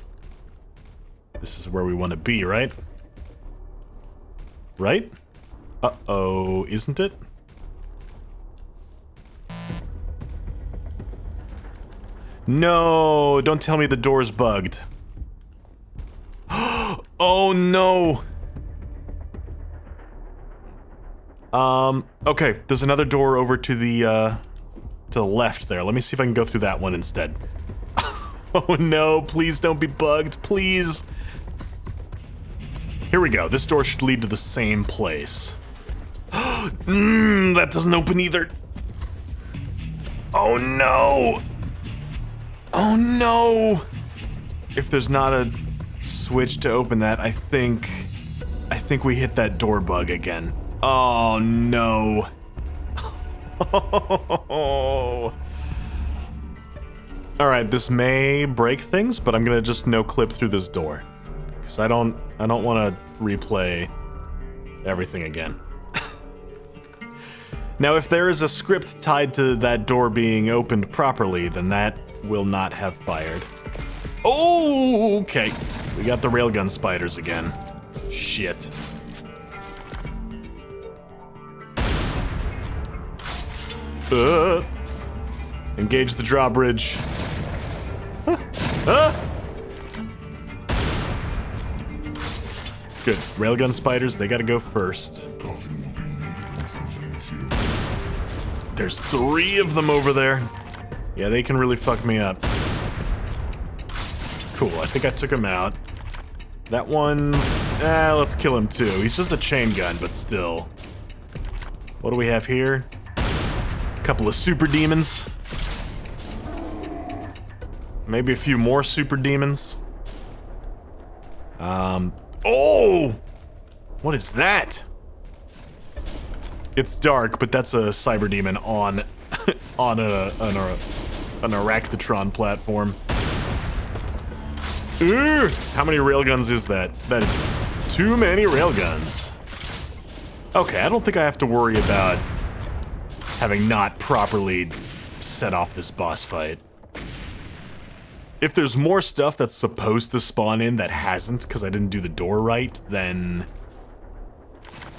where we want to be, right? Right? Uh-oh, isn't it? No, don't tell me the door's bugged. Oh no. Okay, there's another door over to the left there. Let me see if I can go through that one instead. Oh no, please don't be bugged, please. Here we go. This door should lead to the same place. That doesn't open either. Oh no. Oh no. If there's not a switch to open that, I think we hit that door bug again. Oh no. Oh. All right, this may break things, but I'm gonna just no clip through this door, because I don't want to replay everything again. Now, if there is a script tied to that door being opened properly, then that will not have fired. Oh, okay. We got the railgun spiders again. Shit. Engage the drawbridge. Good. Railgun spiders, they gotta go first. There's 3 of them over there. Yeah, they can really fuck me up. Cool, I think I took him out. That one's... let's kill him too. He's just a chain gun, but still. What do we have here? A couple of super demons. Maybe a few more super demons. Oh! What is that? It's dark, but that's a cyber demon on on an Arachnotron platform. Ugh, how many railguns is that? That is too many railguns. Okay, I don't think I have to worry about having not properly set off this boss fight. If there's more stuff that's supposed to spawn in that hasn't because I didn't do the door right, then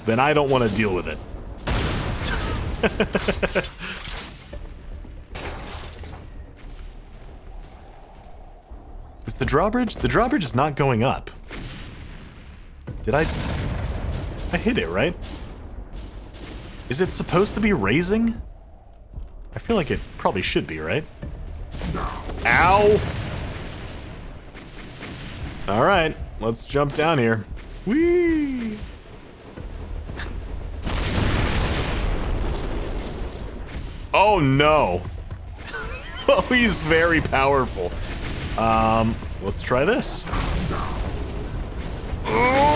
I don't want to deal with it. Is the drawbridge? The drawbridge is not going up. Did I hit it, right? Is it supposed to be raising? I feel like it probably should be, right? Ow! Alright, let's jump down here. Whee! Oh no! Oh, he's very powerful. Let's try this. Oh!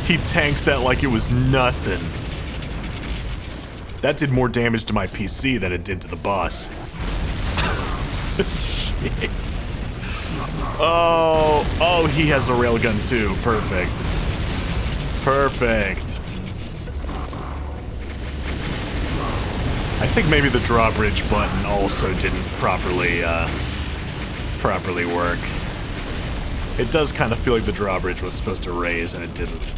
He tanked that like it was nothing. That did more damage to my PC than it did to the boss. Shit. Oh, he has a railgun too. Perfect. Perfect. I think maybe the drawbridge button also didn't properly work. It does kind of feel like the drawbridge was supposed to raise and it didn't.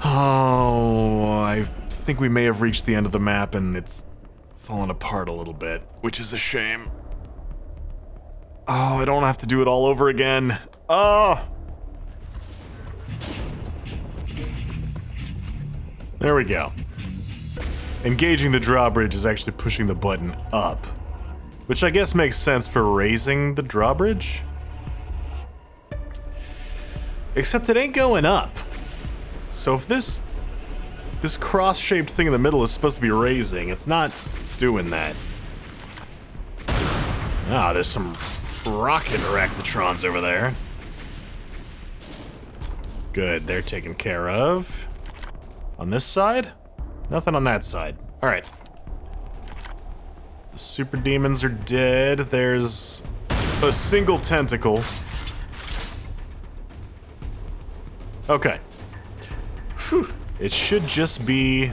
Oh, I think we may have reached the end of the map and it's fallen apart a little bit, which is a shame. Oh, I don't have to do it all over again. Oh! There we go. Engaging the drawbridge is actually pushing the button up, which I guess makes sense for raising the drawbridge. Except it ain't going up. So if this cross-shaped thing in the middle is supposed to be raising, it's not doing that. Ah, there's some rocket arachnotrons over there. Good, they're taken care of. On this side? Nothing on that side. Alright. The super demons are dead. There's a single tentacle. Okay. Whew. It should just be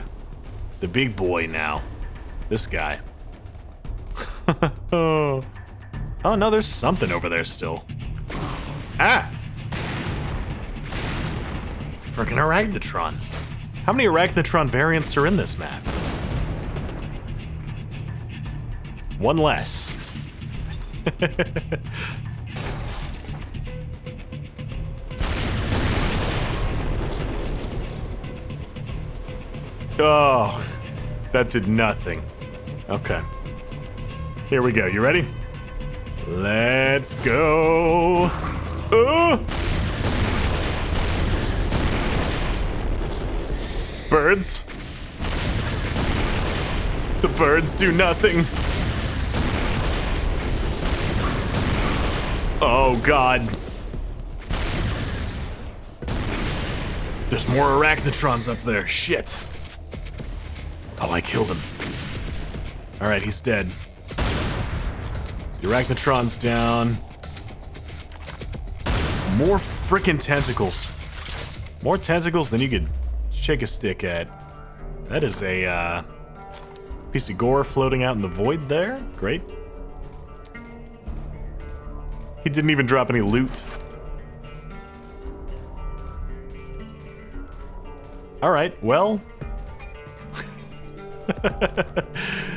the big boy now. This guy. Oh no, there's something over there still. Ah! Frickin' arachnotron. How many arachnotron variants are in this map? One less. Oh, that did nothing. Okay. Here we go. You ready? Let's go. Birds. The birds do nothing. Oh, God. There's more arachnotrons up there. Shit. Oh, I killed him. Alright, he's dead. The arachnotron's down. More frickin' tentacles. More tentacles than you could shake a stick at. That is a piece of gore floating out in the void there. Great. He didn't even drop any loot. Alright, well.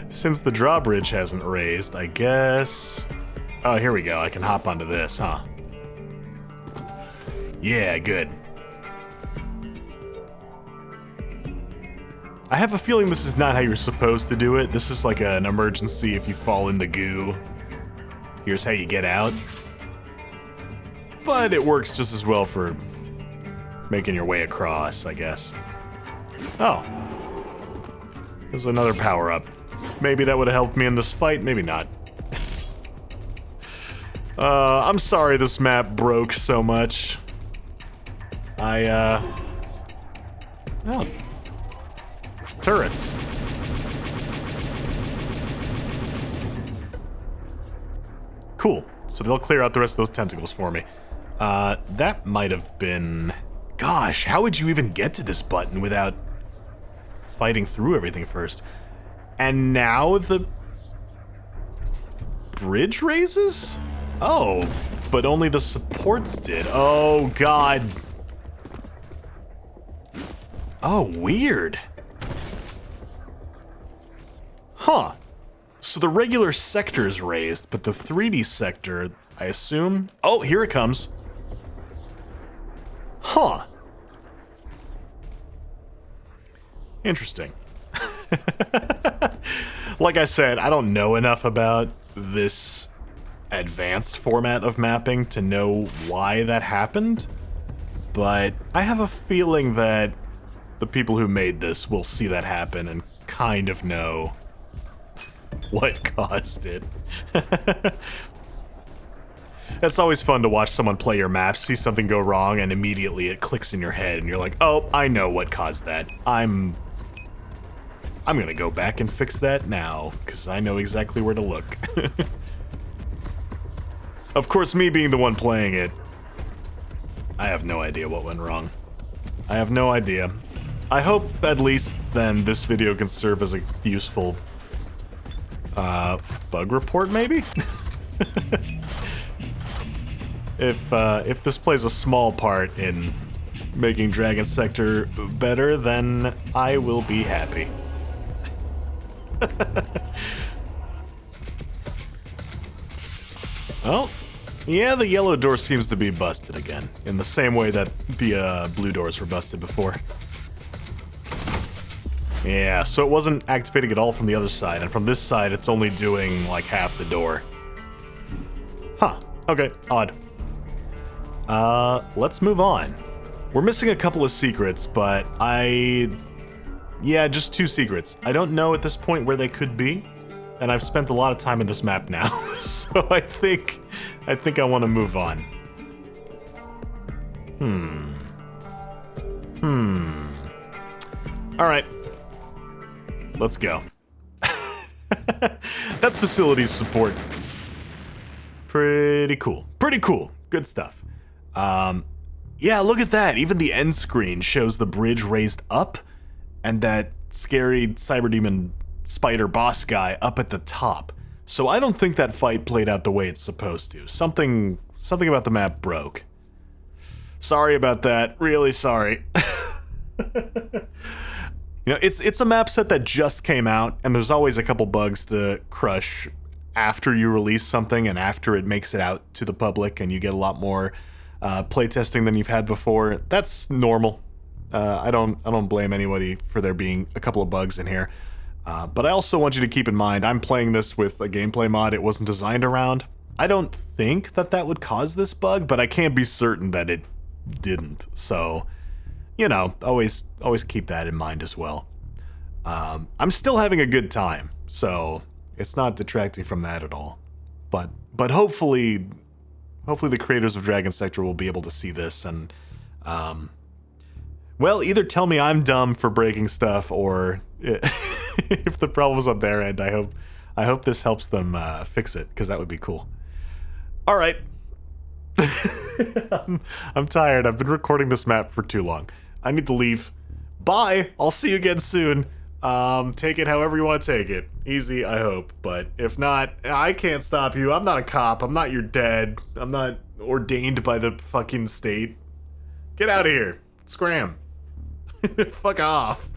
Since the drawbridge hasn't raised, I guess... Oh, here we go. I can hop onto this, huh? Yeah, good. I have a feeling this is not how you're supposed to do it. This is like an emergency if you fall in the goo. Here's how you get out. But it works just as well for making your way across, I guess. Oh. There's another power-up. Maybe that would have helped me in this fight, maybe not. I'm sorry this map broke so much. Oh. Turrets. Cool. So they'll clear out the rest of those tentacles for me. That might have been... Gosh, how would you even get to this button without fighting through everything first? And now the bridge raises? Oh, but only the supports did. Oh, God. Oh, weird. Huh. So the regular sector is raised, but the 3D sector, I assume... Oh, here it comes. Huh. Interesting. Like I said, I don't know enough about this advanced format of mapping to know why that happened, but I have a feeling that the people who made this will see that happen and kind of know what caused it. It's always fun to watch someone play your maps, see something go wrong, and immediately it clicks in your head, and you're like, oh, I know what caused that. I'm gonna go back and fix that now, because I know exactly where to look. Of course, me being the one playing it, I have no idea what went wrong. I have no idea. I hope, at least, then, this video can serve as a useful, bug report, maybe? If this plays a small part in making Dragon Sector better, then I will be happy. Oh, yeah, the yellow door seems to be busted again, in the same way that the blue doors were busted before. Yeah, so it wasn't activating at all from the other side, and from this side it's only doing like half the door. Huh, okay, odd. Let's move on. We're missing a couple of secrets, but yeah, just 2 secrets. I don't know at this point where they could be, and I've spent a lot of time in this map now, so I think I want to move on. Alright. Let's go. That's facilities support. Pretty cool. Pretty cool. Good stuff. Yeah, look at that. Even the end screen shows the bridge raised up, and that scary cyber demon spider boss guy up at the top. So I don't think that fight played out the way it's supposed to. Something about the map broke. Sorry about that. Really sorry. You know, it's a map set that just came out, and there's always a couple bugs to crush after you release something and after it makes it out to the public and you get a lot more playtesting than you've had before. That's normal. I don't blame anybody for there being a couple of bugs in here. But I also want you to keep in mind, I'm playing this with a gameplay mod it wasn't designed around. I don't think that would cause this bug, but I can't be certain that it didn't. So, you know, always keep that in mind as well. I'm still having a good time, so it's not detracting from that at all. But hopefully the creators of Dragon Sector will be able to see this and, well, either tell me I'm dumb for breaking stuff, or if the problem's on their end, I hope this helps them fix it, because that would be cool. All right. I'm tired. I've been recording this map for too long. I need to leave. Bye. I'll see you again soon. Take it however you want to take it. Easy, I hope. But if not, I can't stop you. I'm not a cop. I'm not your dad. I'm not ordained by the fucking state. Get out of here. Scram. Fuck off.